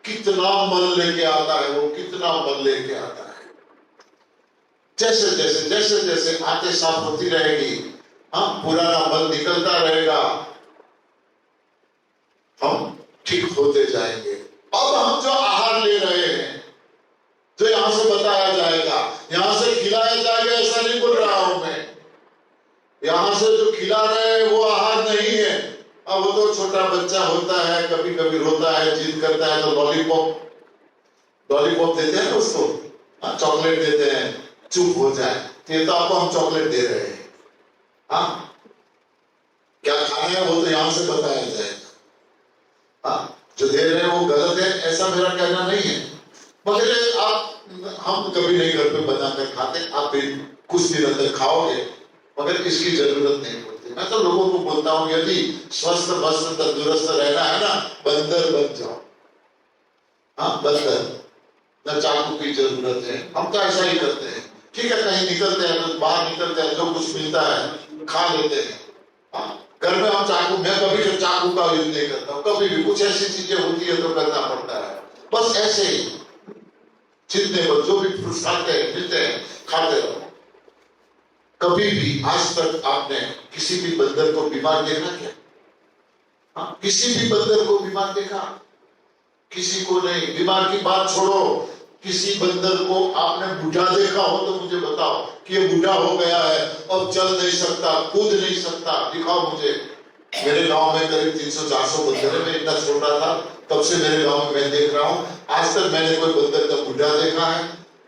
कितना मल लेके आता है वो, कितना मल लेके आता है। जैसे जैसे आंतें साफ होती रहेगी, हाँ, पुराना मल निकलता रहेगा, हम ठीक होते जाएंगे। अब हम जो आहार ले रहे हैं, जो यहां से बताया जाएगा, यहां से खिलाया जाएगा, ऐसा नहीं बोल रहा हूं मैं, यहां से जो खिला रहे हैं वो आहार नहीं है। अब वो तो छोटा बच्चा होता है, कभी कभी रोता है, जिद करता है, तो लॉलीपॉप देते हैं उसको, चॉकलेट देते हैं, चुप हो जाए, ये तो आपको हम चॉकलेट दे रहे हैं। हाँ, क्या खाना है वो तो यहां से बताया जाएगा। हाँ, जो दे रहे हैं वो गलत है ऐसा मेरा कहना नहीं है, मगर हम कभी नहीं घर पे बनाकर खाते, आप भी कुछ दिन अंदर खाओगे, मगर इसकी जरूरत नहीं होती। मैं तो लोगों को बोलता हूँ, यदि स्वस्थ मस्त तंदुरुस्त रहना है ना, बंदर बन जाओ। हाँ, बंदर, न चाकू की जरूरत है, हम तो ऐसा ही करते हैं। ठीक है, कहीं निकलते हैं तो बाहर निकलते हैं, जो कुछ मिलता है खा लेते हैं। हाँ, घर में हम चाकू, मैं कभी तो चाकू का यूज नहीं करता हूँ, कभी भी कुछ ऐसी चीजें होती है तो करना पड़ता है, बस ऐसे ही जितने जो भी पुरुषार्थ मिलते हैं खाते रहो। कभी भी आज तक आपने किसी भी बंदर को बीमार देखा क्या? हाँ, किसी भी बंदर को बीमार देखा? किसी को नहीं। बीमार की बात छोड़ो, किसी बंदर को आपने बूढ़ा देखा हो तो मुझे बताओ कि ये बूढ़ा हो गया है, अब चल नहीं सकता, कूद नहीं सकता, दिखाओ मुझे। मेरे गांव में करीब 300-400 बंदर है, मैं इतना छोटा था तब से मेरे गांव में मैं देख रहा हूँ, आज तक मैंने कोई बंदर का बूढ़ा देखा है,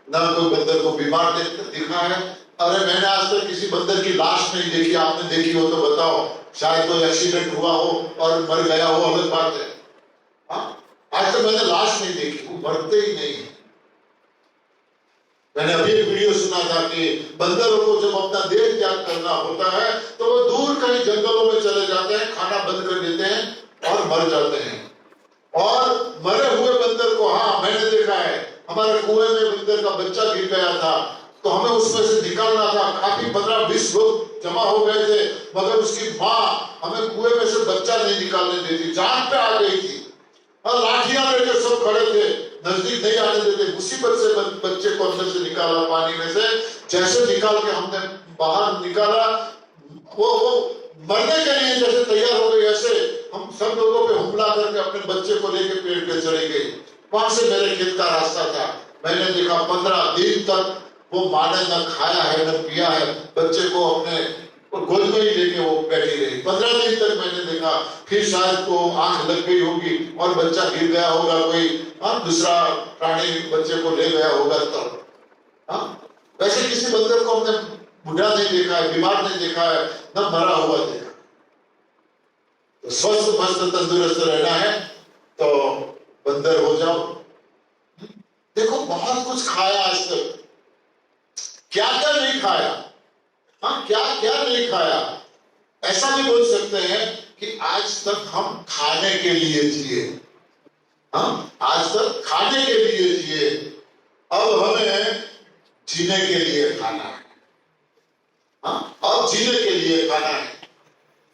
ना कोई बंदर को बीमार देखा है। अरे मैंने आज तक किसी बंदर की लाश नहीं देखी, आपने देखी हो तो बताओ, शायद कोई एक्सीडेंट हुआ हो और मर गया हो, अलग बात है। हाँ, आज तक मैंने लाश नहीं देखी, वो मरते ही नहीं। मैंने अभी एक वीडियो सुना था कि बंदरों को जब अपना देह त्याग करना होता है तो वो दूर कहीं जंगलों में चले जाते हैं, खाना बंद कर देते हैं और मर जाते हैं। और मरे हुए बंदर को, हाँ मैंने देखा है, हमारे कुएं में बंदर का बच्चा गिर गया था तो हमें उसमें से निकालना था, काफी 15-20 लोग जमा हो गए थे, मगर उसकी माँ हमें कुएं में से बच्चा नहीं निकालने देती, जान पे आ गई थी और लाठियां लेकर सब खड़े थे, नजदीक नहीं आने देते। मुसीबत से बच्चे को अंदर से निकाला पानी में से, जैसे निकाल के हमने बाहर निकाला, वो मरने के लिए जैसे तैयार हो गई, ऐसे हम सब लोगों पे हमला करके अपने बच्चे को लेके पेड़ पे चढ़ी गई। वहां से मेरे खेत का रास्ता था, मैंने देखा 15 दिन तक वो माँ ने न खाया है न पिया है, बच्चे को अपने और गोद में ही लेके वो बैठी रही। 15 दिन तक मैंने देखा, फिर शायद को आंख लग गई होगी और बच्चा गिर गया होगा, कोई दूसरा प्राणी बच्चे को ले गया होगा। तब वैसे किसी बंदर को हमने बुढ़ा नहीं देखा है, बीमार नहीं देखा है, न मरा हुआ देखा। तो स्वस्थ मस्त तंदुरुस्त रहना है तो बंदर हो जाओ। देखो बहुत कुछ खाया आज तक, क्या क्या नहीं खाया, क्या क्या नहीं खाया। ऐसा भी बोल सकते हैं कि आज तक हम खाने के लिए जिए, आज तक खाने के लिए जिए, अब हमें जीने के लिए खाना है। अब जीने के लिए खाना है।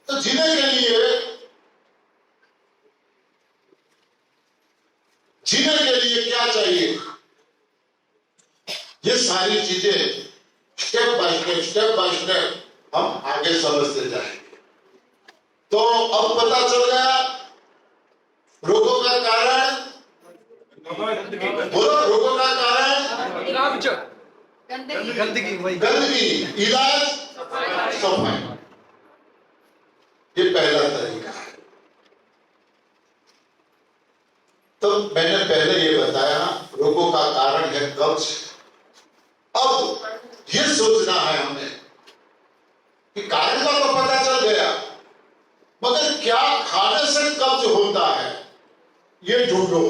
तो जीने के लिए क्या चाहिए? ये सारी चीजें स्टेप बाय स्टेप हम आगे समझते जाएंगे। तो अब पता चल गया रोगों का कारण, बोलो रोगों का कारण गंदगी, इलाज सफाई। ये पहला तरीका है। तो मैंने पहले ये बताया रोगों का कारण है कब्ज। अब ये सोचना है हमें कि कारण का तो पता चल गया, मगर क्या खाने से कब्ज होता है ये ढूंढो।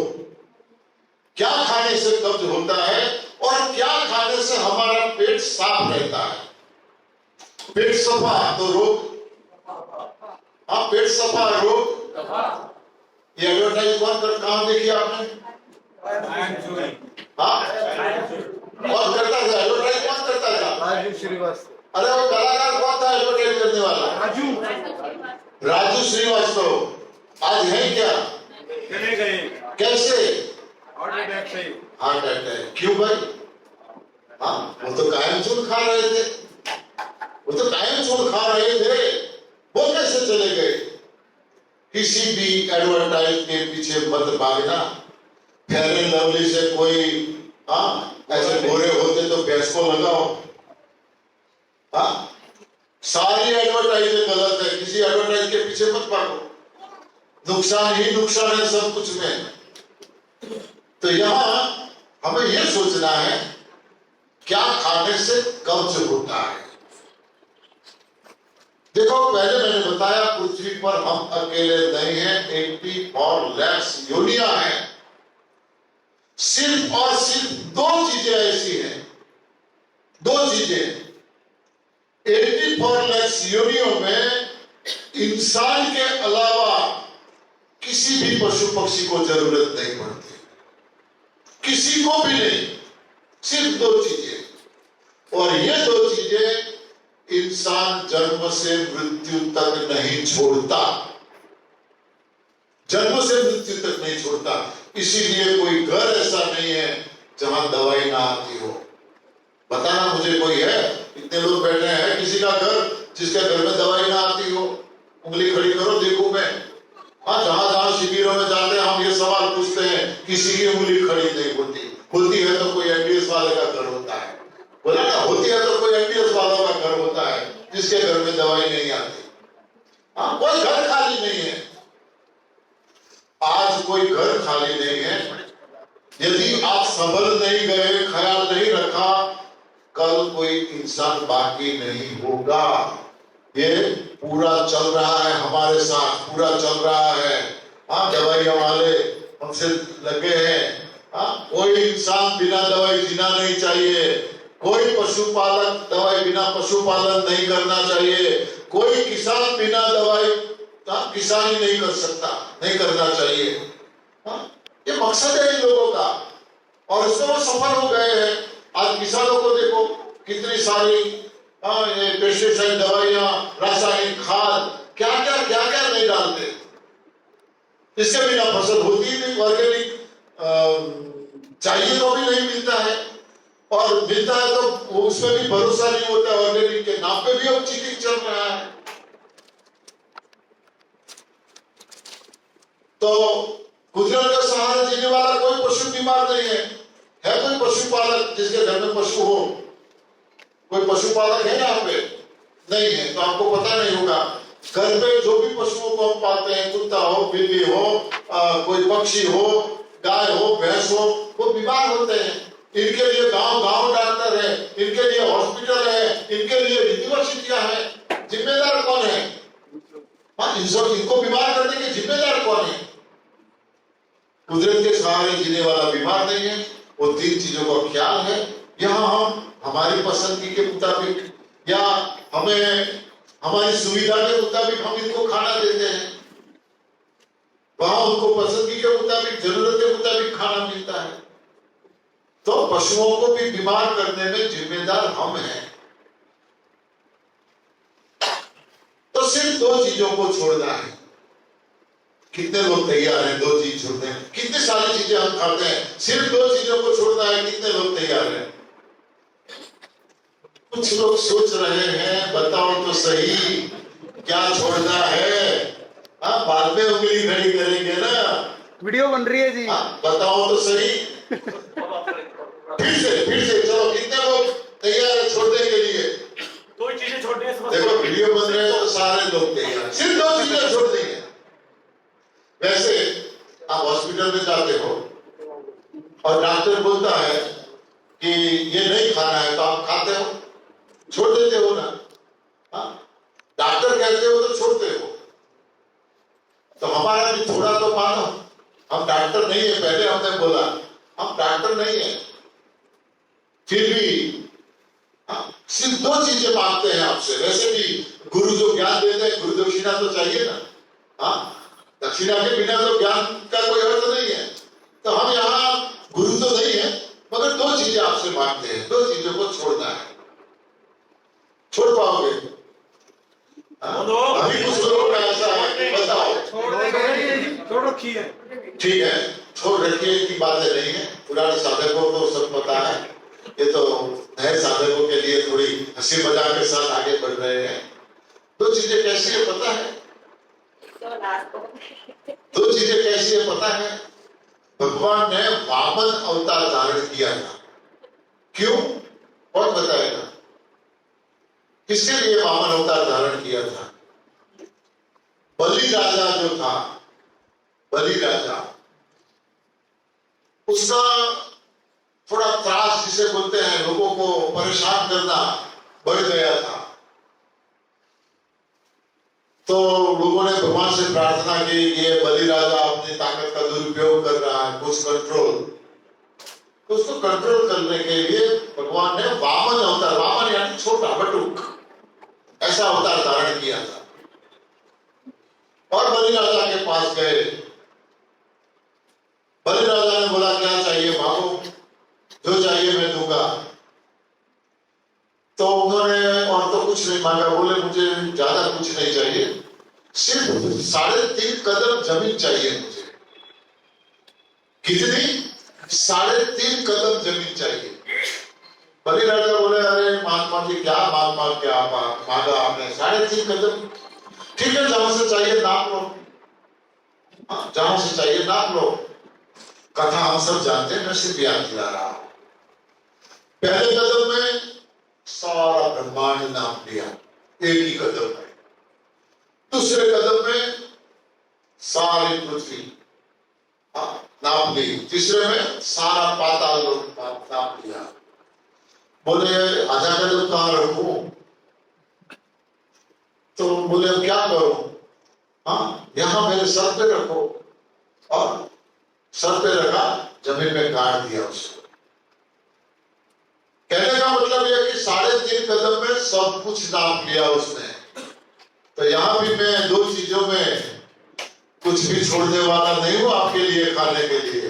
क्या खाने से कब्ज होता है और क्या खाने से हमारा पेट साफ रहता है? पेट सफा तो रोग, पेट सफा रोग। ये एडवर्टाइज कौन कर, कहां देखी आपने? कौन करता था एडवर्टाइज? कौन करता था? राजू श्रीवास्तव। अरे वो कलाकार कौन था एडवर्टाइज करने वाला? राजू श्रीवास्तव। आज है क्या? चले गए। कैसे? Heart attack. क्यों भाई? वो तो कायम चून खा रहे थे, वो कैसे चले गए? किसी भी एडवर्टाइज के पीछे मत भागना। फेयर एंड लवली से कोई ऐसे गोरे होते तो भैंस को लगाओ। सारी एडवर्टाइज गलत है, किसी एडवर्टाइज के पीछे मत भागो, नुकसान ही नुकसान है सब कुछ में। तो यहां हमें यह सोचना है क्या खाने से कब्ज होता है। देखो पहले मैंने बताया पृथ्वी पर हम अकेले नहीं हैं, 84 लाख योनियां हैं। सिर्फ और सिर्फ दो चीजें ऐसी हैं, दो चीजें 84 लाख योनियों में इंसान के अलावा किसी भी पशु पक्षी को जरूरत नहीं पड़ती, किसी को भी नहीं। सिर्फ दो चीजें, और ये दो चीजें इंसान जन्म से मृत्यु तक नहीं छोड़ता, जन्म से मृत्यु तक नहीं छोड़ता। इसीलिए कोई घर ऐसा नहीं है जहां दवाई ना आती हो। बताना मुझे कोई है? इतने लोग बैठे हैं, किसी का घर जिसके घर में दवाई ना आती हो? उंगली खड़ी करो, देखो मैं। जहां जहां शिविरों में जाते हैं हम ये सवाल पूछते हैं, किसी की उंगली खड़ी नहीं होती। होती है तो कोई एमबीएस वाले का घर होता है, बोला ना, होती है तो कोई एमबीएस वालों का घर होता है जिसके घर में दवाई नहीं आती। कोई घर खाली नहीं है, आज कोई घर खाली नहीं है। यदि आप संभल नहीं गए, ख्याल नहीं रखा, कल कोई इंसान बाकी नहीं होगा। ये पूरा चल रहा है हमारे साथ, पूरा चल रहा है। दवाइयां वाले हमसे लगे हैं। कोई इंसान बिना दवाई जीना नहीं चाहिए, कोई पशुपालक दवाई बिना पशुपालन नहीं करना चाहिए, कोई किसान बिना दवाई किसानी नहीं कर सकता, नहीं करना चाहिए। ये मकसद है इन लोगों का, और इसमें वो सफल हो गए हैं। आज किसानों को देखो कितनी सारी पेस्टिसाइड दवाइयां, रासायनिक खाद, क्या क्या नहीं डालते, इसके बिना फसल होती ही नहीं। ऑर्गेनिक चाहिए तो भी नहीं मिलता है, और मिलता है तो उसमें भी भरोसा नहीं होता। ऑर्गेनिक के नाम पे भी अब चीटिंग चल रहा है। तो कुदरत का सहारा जीने वाला कोई पशु बीमार नहीं है। कोई पशुपालक जिसके घर में पशु हो? कोई पशुपालक है यहाँ पे? नहीं है, तो आपको पता नहीं होगा। घर पे जो भी पशुओं को हम पालते हैं, कुत्ता हो, बिल्ली हो, कोई पक्षी हो, गाय हो, भैंस हो, वो बीमार होते हैं। इनके लिए गांव डॉक्टर है, इनके लिए हॉस्पिटल है, इनके लिए यूनिवर्सिटियां हैं। जिम्मेदार कौन है? हाँ, इनको बीमार करने के जिम्मेदार कौन है? कुदरत के सहारे जीने वाला बीमार नहीं है। वो 3 चीजों का ख्याल है। यहाँ हम हमारी पसंदगी के मुताबिक या हमें हमारी सुविधा के मुताबिक हम इनको खाना देते हैं, वहां उनको पसंदगी के मुताबिक, जरूरत के मुताबिक खाना मिलता है। तो पशुओं को भी बीमार करने में जिम्मेदार हम हैं। तो सिर्फ 2 चीजों को छोड़ना है। कितने लोग तैयार हैं 2 चीज छोड़ने? कितनी सारी चीजें हम खाते हैं, सिर्फ 2 चीजों को छोड़ना है, कितने लोग तैयार हैं? कुछ लोग सोच रहे हैं, बताओ तो सही क्या छोड़ना है? हाँ, बाद में उंगली खड़ी करेंगे ना। वीडियो बन रही है जी। हाँ, बताओ तो सही। फिर से चलो, कितने लोग तैयार है छोड़ने के लिए? 2 चीजें छोड़नी है। देखो, वीडियो बन रहे हैं तो सारे लोग तैयार, सिर्फ 2 चीजें छोड़ देंगे। वैसे आप हॉस्पिटल में जाते हो और डॉक्टर बोलता है कि ये नहीं खाना है, तो आप खाते हो, छोड़ देते हो ना? हाँ, डॉक्टर कहते हो तो छोड़ते हो। तो हमारा भी थोड़ा तो मानो, हम डॉक्टर नहीं है। पहले हमने बोला हम डॉक्टर नहीं है, फिर भी सिर्फ 2 चीजें मांगते हैं आपसे। वैसे भी गुरु जो ज्ञान देते हैं, गुरु दक्षिणा तो चाहिए ना। हाँ, दक्षिणा के बिना तो ज्ञान का कोई अर्थ नहीं है। तो हम यहाँ गुरु तो नहीं है, मगर 2 चीजें आपसे मांगते हैं। 2 चीजों को छोड़ना है। छोड़ पाओगे? अभी कुछ लोगों का ऐसा है, बताओ। छोड़ रखी है। ठीक है, छोड़ रखिए की बातें नहीं है। पुराने साधकों को सब पता है, ये तो नए साधकों के लिए थोड़ी हंसी मजाक के साथ आगे बढ़ रहे हैं। 2 चीजें कैसी है पता है? 2 चीजें कैसी है पता है? भगवान ने वामन अवतार धारण किया था। क्यों? कौन बताएगा? किसके लिए वामन अवतार धारण किया था? बलि राजा जो था, बलि राजा, उसका थोड़ा त्रास जिसे बोलते हैं, लोगों को परेशान करना बढ़ गया था। तो लोगों ने भगवान से प्रार्थना की, ये बलि राजा अपनी ताकत का दुरुपयोग कर रहा है, कुछ कंट्रोल। तो उसको कंट्रोल करने के लिए भगवान ने वामन अवतार, वामन यानी छोटा, बटुक, ऐसा अवतार धारण किया था। और बलि राजा के पास गए। बलि राजा ने बोला, क्या चाहिए मांगो, जो चाहिए मैं दूंगा। तो उन्होंने और तो कुछ नहीं मांगा। बोले मुझे ज्यादा कुछ नहीं चाहिए, सिर्फ 3.5 कदम जमीन चाहिए मुझे। कितनी? 3.5 कदम जमीन चाहिए। बलि राजा बोले, अरे महात्मा जी क्या मांग क्या मांगा आपने? 3.5 कदम। ठीक है, जहां से चाहिए नाप लो। जहां से चाहिए नाप लो। कथा हम सब जानते हैं, मैं सिर्फ याद दिला रहा हूं। पहले कदम में सारा ब्रह्मांड नाप लिया, एक ही कदम में। दूसरे कदम में सारी पृथ्वी नाप ली। तीसरे में सारा पाताल लोक नाप लिया। बोले आधा कदम कहां रखूं? तो बोले अब क्या करूं? हाँ, यहां मेरे सर पे रखो। और सर पे रखा, जमीन में गाड़ दिया उसको। कहने का मतलब यह कि 3.5 कदम में सब कुछ नाप लिया उसने। तो यहां भी मैं 2 चीजों में कुछ भी छोड़ने वाला नहीं हूं आपके लिए, खाने के लिए।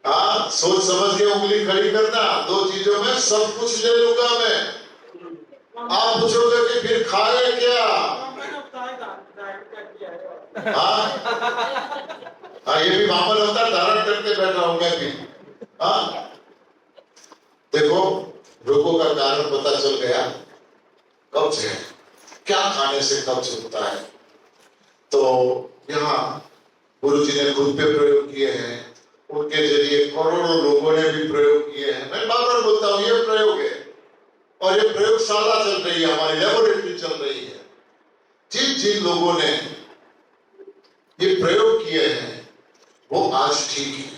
हाँ, सोच समझ के उंगली खड़ी करना। 2 चीजों में सब कुछ ले लूंगा मैं। आप पूछोगे कि फिर खाए क्या? हाँ, ये भी वामन अवतार धारण करके बैठा हूं मैं भी। हाँ, देखो, रोगों का कारण पता चल गया, कब्ज है। क्या खाने से कब्ज होता है? तो यहाँ गुरुजी ने खुद पे प्रयोग किए हैं, उनके जरिए करोड़ों लोगों ने भी प्रयोग किए हैं। मैं बार बार बोलता हूँ, ये प्रयोग है और ये प्रयोगशाला चल रही है, हमारी लेबोरेटरी चल रही है। जिन जिन लोगों ने ये प्रयोग किए हैं वो आज ठीक है।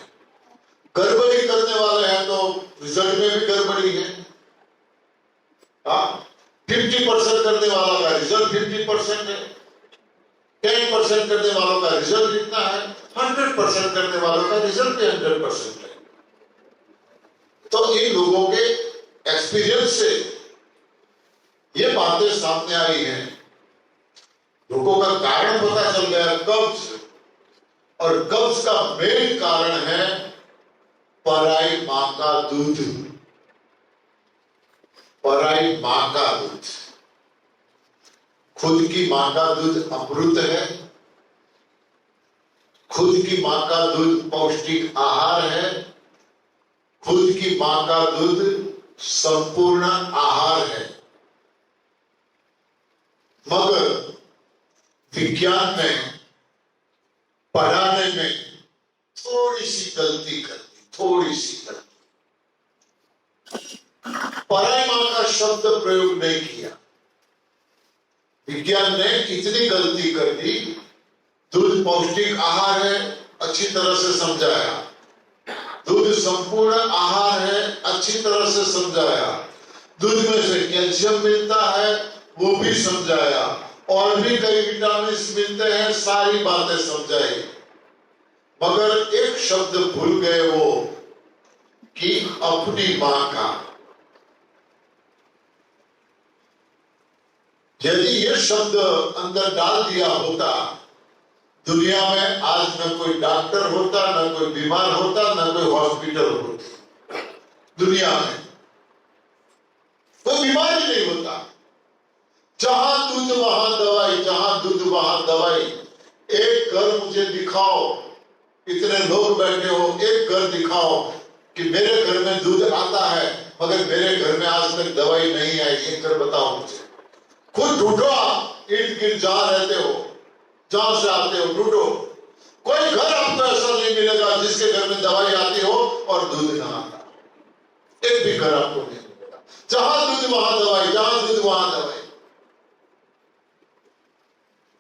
गड़बड़ी करने वाले हैं तो रिजल्ट में भी गड़बड़ी है। 50% करने वाला का रिजल्ट 50% है, 10% करने वालों का रिजल्ट इतना है, 100% करने वालों का रिजल्ट भी 100% है। तो इन लोगों के एक्सपीरियंस से ये बातें सामने आई हैं। लोगों का कारण पता चल गया, कब्ज, और कब्ज का मेन कारण है पराई मां का दूध। पराई मां का दूध, खुद की मां का दूध अमृत है, खुद की मां का दूध पौष्टिक आहार है, खुद की मां का दूध संपूर्ण आहार है। मगर विज्ञान में पढ़ाने में थोड़ी सी गलती कर दी, थोड़ी सी गलती। पराई मां का शब्द प्रयोग नहीं किया। विज्ञान ने इतनी गलती कर दी, दूध पौष्टिक आहार है अच्छी तरह से समझाया, दूध संपूर्ण आहार है अच्छी तरह से समझाया, दूध में से कैल्शियम मिलता है वो भी समझाया, और भी कई विटामिन मिलते हैं, सारी बातें समझाई। मगर एक शब्द भूल गए वो कि अपनी मां का। यदि ये शब्द अंदर डाल दिया होता, दुनिया में आज न कोई डॉक्टर होता, न कोई बीमार होता, न कोई हॉस्पिटल होती। दुनिया में कोई बीमारी नहीं होता। जहां दूध वहां दवाई, जहां दूध वहां दवाई। एक घर मुझे दिखाओ, इतने लोग बैठे हो, एक घर दिखाओ कि मेरे घर में दूध आता है मगर मेरे घर में आज तक दवाई नहीं आई। एक घर बताओ मुझे, खुद ढूंढो, आप इर्द गिर्द जहां रहते हो, जहां से आते हो, ढूंढो। कोई घर आपको ऐसा नहीं मिलेगा जिसके घर में दवाई आती हो और दूध ना आता। एक भी घर आपको नहीं मिलेगा। जहां दूध वहां दवाई, जहां दूध वहां दवाई।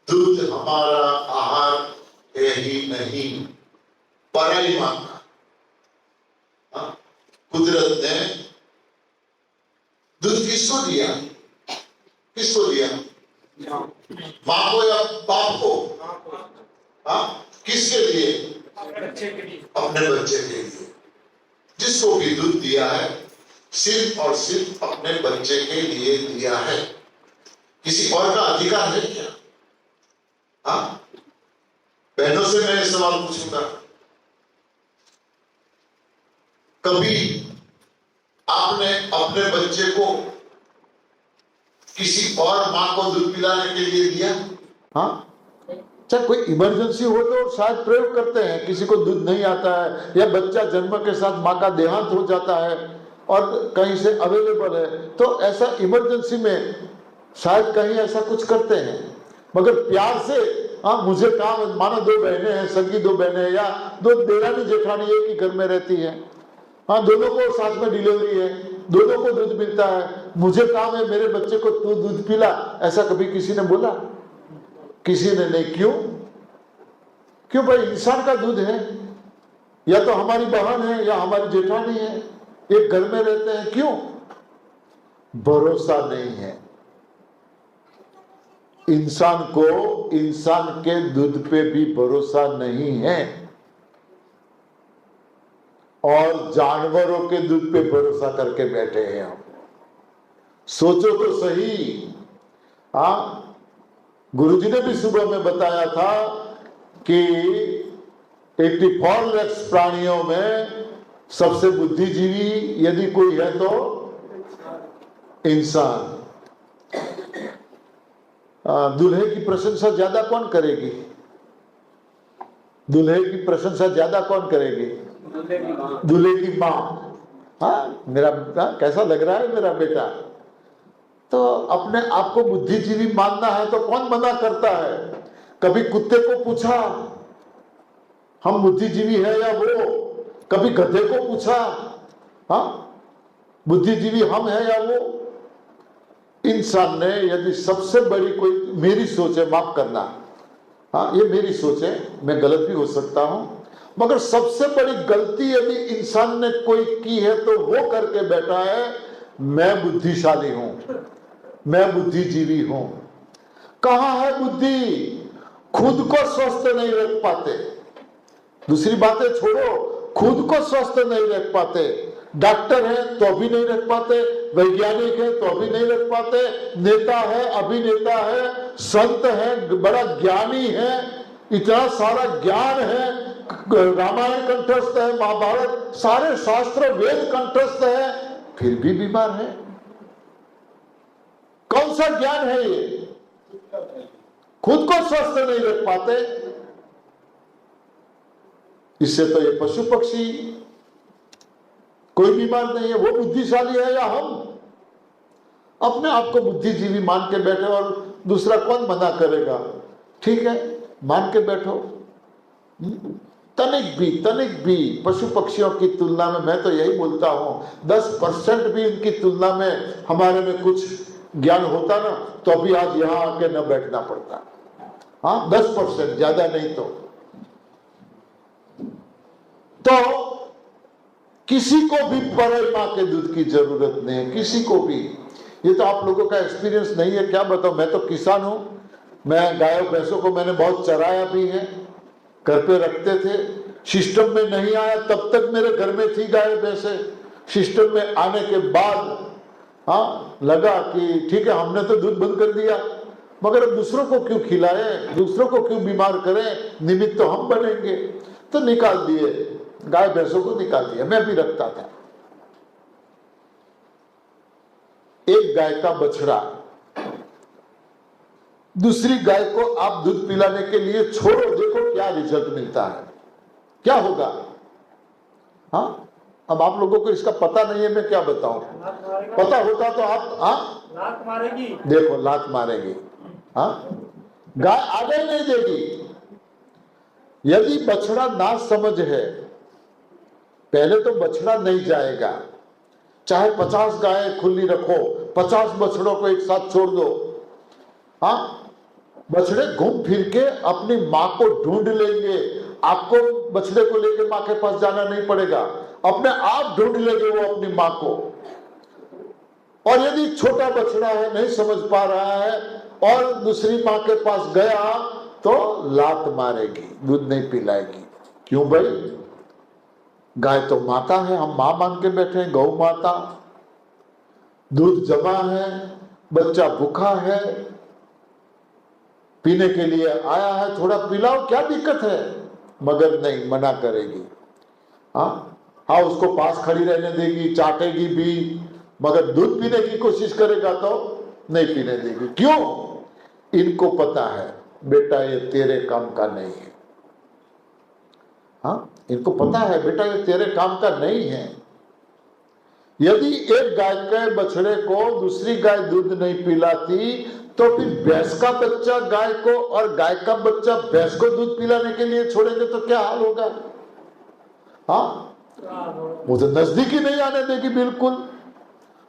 दूध हमारा आहार है ही नहीं, पराई मां का। कुदरत ने दूध किसको दिया? किसको दिया? मां को या बाप को? किसके लिए? अपने बच्चे के लिए। जिसको भी दूध दिया है सिर्फ और सिर्फ अपने बच्चे के लिए दिया है। किसी और का अधिकार है क्या? बहनों से मैं सवाल पूछूंगा, कभी आपने अपने बच्चे को किसी और मां को दूध पिलाने के लिए दिया? चाहे कोई इमरजेंसी हो तो शायद प्रयोग करते हैं, किसी को दूध नहीं आता है या बच्चा जन्म के साथ मां का देहांत हो जाता है और कहीं से अवेलेबल है, तो ऐसा इमरजेंसी में शायद कहीं ऐसा कुछ करते हैं। मगर प्यार से, मुझे काम, मानो दो बहनें हैं, सगी दो बहनें हैं या दो देरानी जेठानी एक ही घर में रहती है, दोनों को साथ में डिलीवरी है, दोनों को दूध मिलता है, मुझे काम है मेरे बच्चे को तू दूध पिला, ऐसा कभी किसी ने बोला? किसी ने नहीं। क्यों? क्यों भाई, इंसान का दूध है, या तो हमारी बहन है या हमारी जेठानी है, एक घर में रहते हैं, क्यों? भरोसा नहीं है। इंसान को इंसान के दूध पे भी भरोसा नहीं है और जानवरों के दूध पे भरोसा करके बैठे हैं हम। सोचो तो सही। गुरुजी ने भी सुबह में बताया था कि 84 लाख प्राणियों में सबसे बुद्धिजीवी यदि कोई है तो इंसान। दूल्हे की प्रशंसा ज्यादा कौन करेगी? दूल्हे की प्रशंसा ज्यादा कौन करेगी? दूल्हे की माँ। मेरा कैसा लग रहा है मेरा बेटा? तो अपने आप को बुद्धिजीवी मानना है तो कौन मना करता है? कभी कुत्ते को पूछा हम बुद्धिजीवी है या वो? कभी गधे को पूछा बुद्धिजीवी हम है या वो? इंसान ने यदि सबसे बड़ी कोई, मेरी सोच है, माफ करना, हाँ ये मेरी सोच है, मैं गलत भी हो सकता हूं, मगर सबसे बड़ी गलती यदि इंसान ने कोई की है तो वो करके बैठा है, मैं बुद्धिशाली हूं, मैं बुद्धिजीवी हूं। कहां है बुद्धि? खुद को स्वस्थ नहीं रख पाते, दूसरी बातें छोड़ो, खुद को स्वस्थ नहीं रख पाते। डॉक्टर है तो भी नहीं रख पाते, वैज्ञानिक है तो भी नहीं रख पाते, नेता है, अभिनेता है, संत है, बड़ा ज्ञानी है, इतना सारा ज्ञान है, रामायण कंठस्थ है, महाभारत, सारे शास्त्र वेद कंठस्थ है, फिर भी बीमार है। कौन सा ज्ञान है ये? खुद को स्वस्थ नहीं रख पाते। इससे तो ये पशु पक्षी कोई बीमार नहीं है, वो बुद्धिशाली है या हम अपने आप को बुद्धिजीवी मान के बैठे, और दूसरा कौन मना करेगा? ठीक है, मान के बैठो। तनिक भी पशु पक्षियों की तुलना में, मैं तो यही बोलता हूं 10% भी इनकी तुलना में हमारे में कुछ ज्ञान होता ना, तो अभी आज यहां आके न बैठना पड़ता। हाँ 10%, ज्यादा नहीं तो किसी को भी परई मां के दूध की जरूरत नहीं है, किसी को भी। ये तो आप लोगों का एक्सपीरियंस नहीं है, क्या बताऊं, मैं तो किसान हूं, मैं गायों भैंसों को मैंने बहुत चराया भी है, घर पे रखते थे, सिस्टम में नहीं आया तब तक मेरे घर में थी गाय भैंसे, सिस्टम में आने के बाद हाँ लगा कि ठीक है हमने तो दूध बंद कर दिया, मगर अब दूसरों को क्यों खिलाए, दूसरों को क्यों बीमार करें, निमित्त तो हम बनेंगे, तो निकाल दिए, गाय भैंसों को निकाल दिया। मैं भी रखता था। एक गाय का बछड़ा दूसरी गाय को आप दूध पिलाने के लिए छोड़ो, देखो क्या रिजल्ट मिलता है, क्या होगा। हाँ अब आप लोगों को इसका पता नहीं है, मैं क्या बताऊं, पता होता तो आप लात मारेगी, देखो लात मारेगी, हाँ गाय आगे नहीं देगी। यदि बछड़ा ना समझ है, पहले तो बछड़ा नहीं जाएगा, चाहे 50 गाय खुली रखो, 50 बछड़ों को एक साथ छोड़ दो, हाँ बछड़े घूम फिर के अपनी माँ को ढूंढ लेंगे, आपको बछड़े को लेकर माँ के पास जाना नहीं पड़ेगा, अपने आप ढूंढ लेंगे वो अपनी माँ को। और यदि छोटा बछड़ा है, नहीं समझ पा रहा है और दूसरी माँ के पास गया तो लात मारेगी, दूध नहीं पिलाएगी। क्यों भाई, गाय तो माता है, हम माँ मान के बैठे हैं, गौ माता, दूध जमा है, बच्चा भूखा है, पीने के लिए आया है, थोड़ा पिलाओ, क्या दिक्कत है, मगर नहीं, मना करेगी। हाँ उसको पास खड़ी रहने देगी, चाटेगी भी, मगर दूध पीने की कोशिश करेगा तो नहीं पीने देगी। क्यों? इनको पता है बेटा ये तेरे काम का नहीं है। हाँ इनको पता है बेटा ये तेरे काम का नहीं है। यदि एक गाय के बछड़े को दूसरी गाय दूध नहीं पिलाती तो फिर भैंस का बच्चा गाय को और गाय का बच्चा भैंस को दूध पिलाने के लिए छोड़ेंगे तो क्या हाल होगा। हाँ वो तो नजदीक ही नहीं आने देगी, बिल्कुल,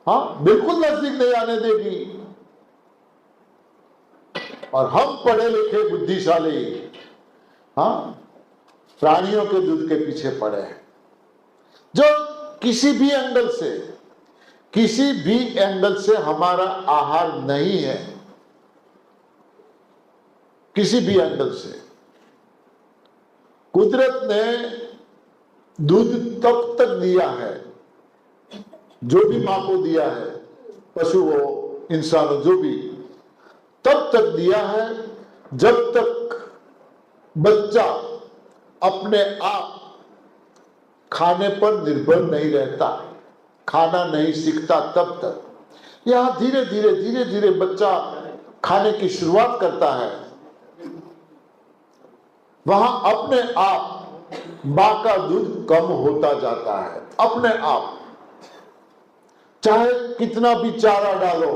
हाँ बिल्कुल नजदीक नहीं आने देगी। और हम पढ़े लिखे बुद्धिशाली हाँ प्राणियों के दूध के पीछे पड़े हैं, जो किसी भी एंगल से हमारा आहार नहीं है, किसी भी एंगल से। कुदरत ने दूध तब तक दिया है, जो भी मां को दिया है, पशु हो इंसान हो जो भी, तब तक दिया है जब तक बच्चा अपने आप खाने पर निर्भर नहीं रहता, खाना नहीं सीखता, तब तक। यहां धीरे धीरे बच्चा खाने की शुरुआत करता है, वहां अपने आप मां का दूध कम होता जाता है, अपने आप। चाहे कितना भी चारा डालो,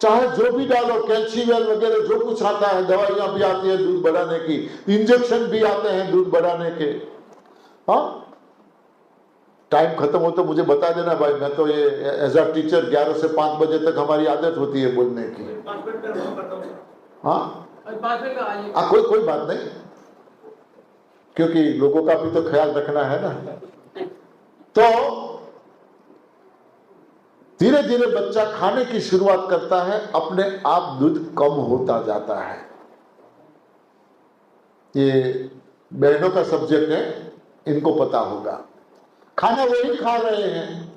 चाहे जो भी डालो, कैल्शियम वगैरह जो कुछ आता है, दवाइयां भी आती है दूध बढ़ाने की, इंजेक्शन भी आते हैं दूध बढ़ाने के, हाँ टाइम खत्म हो तो मुझे बता देना भाई, मैं तो ये एज अ टीचर 11 से 5 बजे तक हमारी आदत होती है बोलने की। हाँ कोई बात नहीं, क्योंकि लोगों का भी तो ख्याल रखना है ना। तो धीरे धीरे बच्चा खाने की शुरुआत करता है, अपने आप दूध कम होता जाता है। ये बहनों का सब्जेक्ट है, इनको पता होगा। खाना वही खा रहे हैं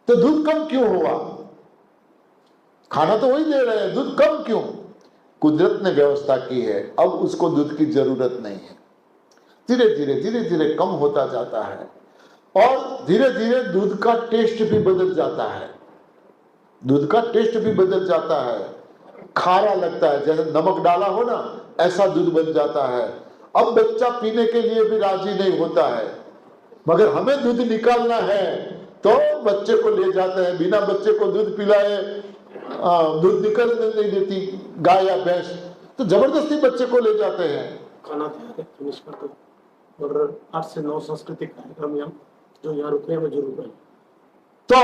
तो दूध कम क्यों हुआ? खाना तो वही दे रहे हैं, दूध कम क्यों? कुदरत ने व्यवस्था की है, अब उसको दूध की जरूरत नहीं है। धीरे धीरे कम होता जाता है और धीरे धीरे दूध का टेस्ट भी बदल जाता है। दूध का टेस्ट भी बदल जाता है, खारा लगता है, जैसे नमक डाला हो ना, ऐसा दूध बन जाता है। अब बच्चा पीने के लिए भी राजी नहीं होता है, मगर हमें दूध निकालना है तो बच्चे को ले जाते हैं। बिना बच्चे को दूध पिलाए दूध निकलने नहीं देती गाय या भैंस, तो जबरदस्ती बच्चे को ले जाते हैं। खाना फिनिश कर दो और 8 से 9 सांस्कृतिक कार्यक्रम हम जो यहाँ रुकने में जरूर है, तो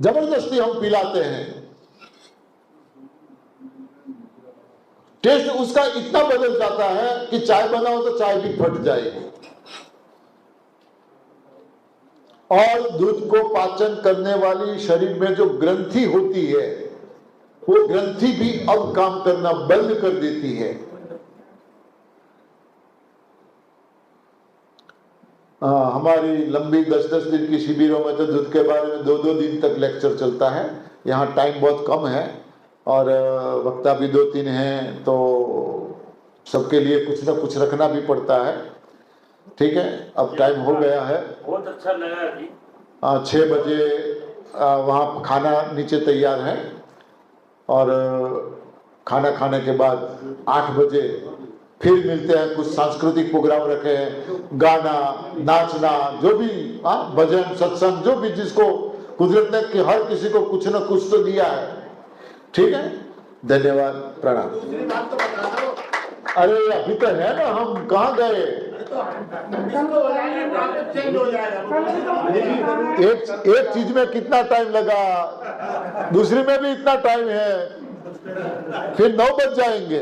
जबरदस्ती हम पिलाते हैं। टेस्ट उसका इतना बदल जाता है कि चाय बनाओ तो चाय भी फट जाएगी। और दूध को पाचन करने वाली शरीर में जो ग्रंथि होती है, वो ग्रंथि भी अब काम करना बंद कर देती है। हमारी लंबी 10-10 दिन की शिविरों में तो दूध के बारे में 2-2 दिन तक लेक्चर चलता है। यहाँ टाइम बहुत कम है और वक्ता भी 2-3 हैं, तो सबके लिए कुछ ना कुछ रखना भी पड़ता है। ठीक है, अब टाइम हो गया है। बहुत अच्छा लगा जी। 6 बजे वहाँ खाना नीचे तैयार है और खाना खाने के बाद 8 बजे फिर मिलते हैं। कुछ सांस्कृतिक प्रोग्राम रखे हैं, गाना, नाचना, जो भी भजन, सत्संग, जो भी जिसको कुदरत ने कि हर किसी को कुछ न कुछ तो दिया है। ठीक है, धन्यवाद, प्रणाम। अरे अभी तो है ना, हम कहाँ गए? एक चीज में कितना टाइम लगा, दूसरी में भी इतना टाइम है, फिर 9 बज जाएंगे।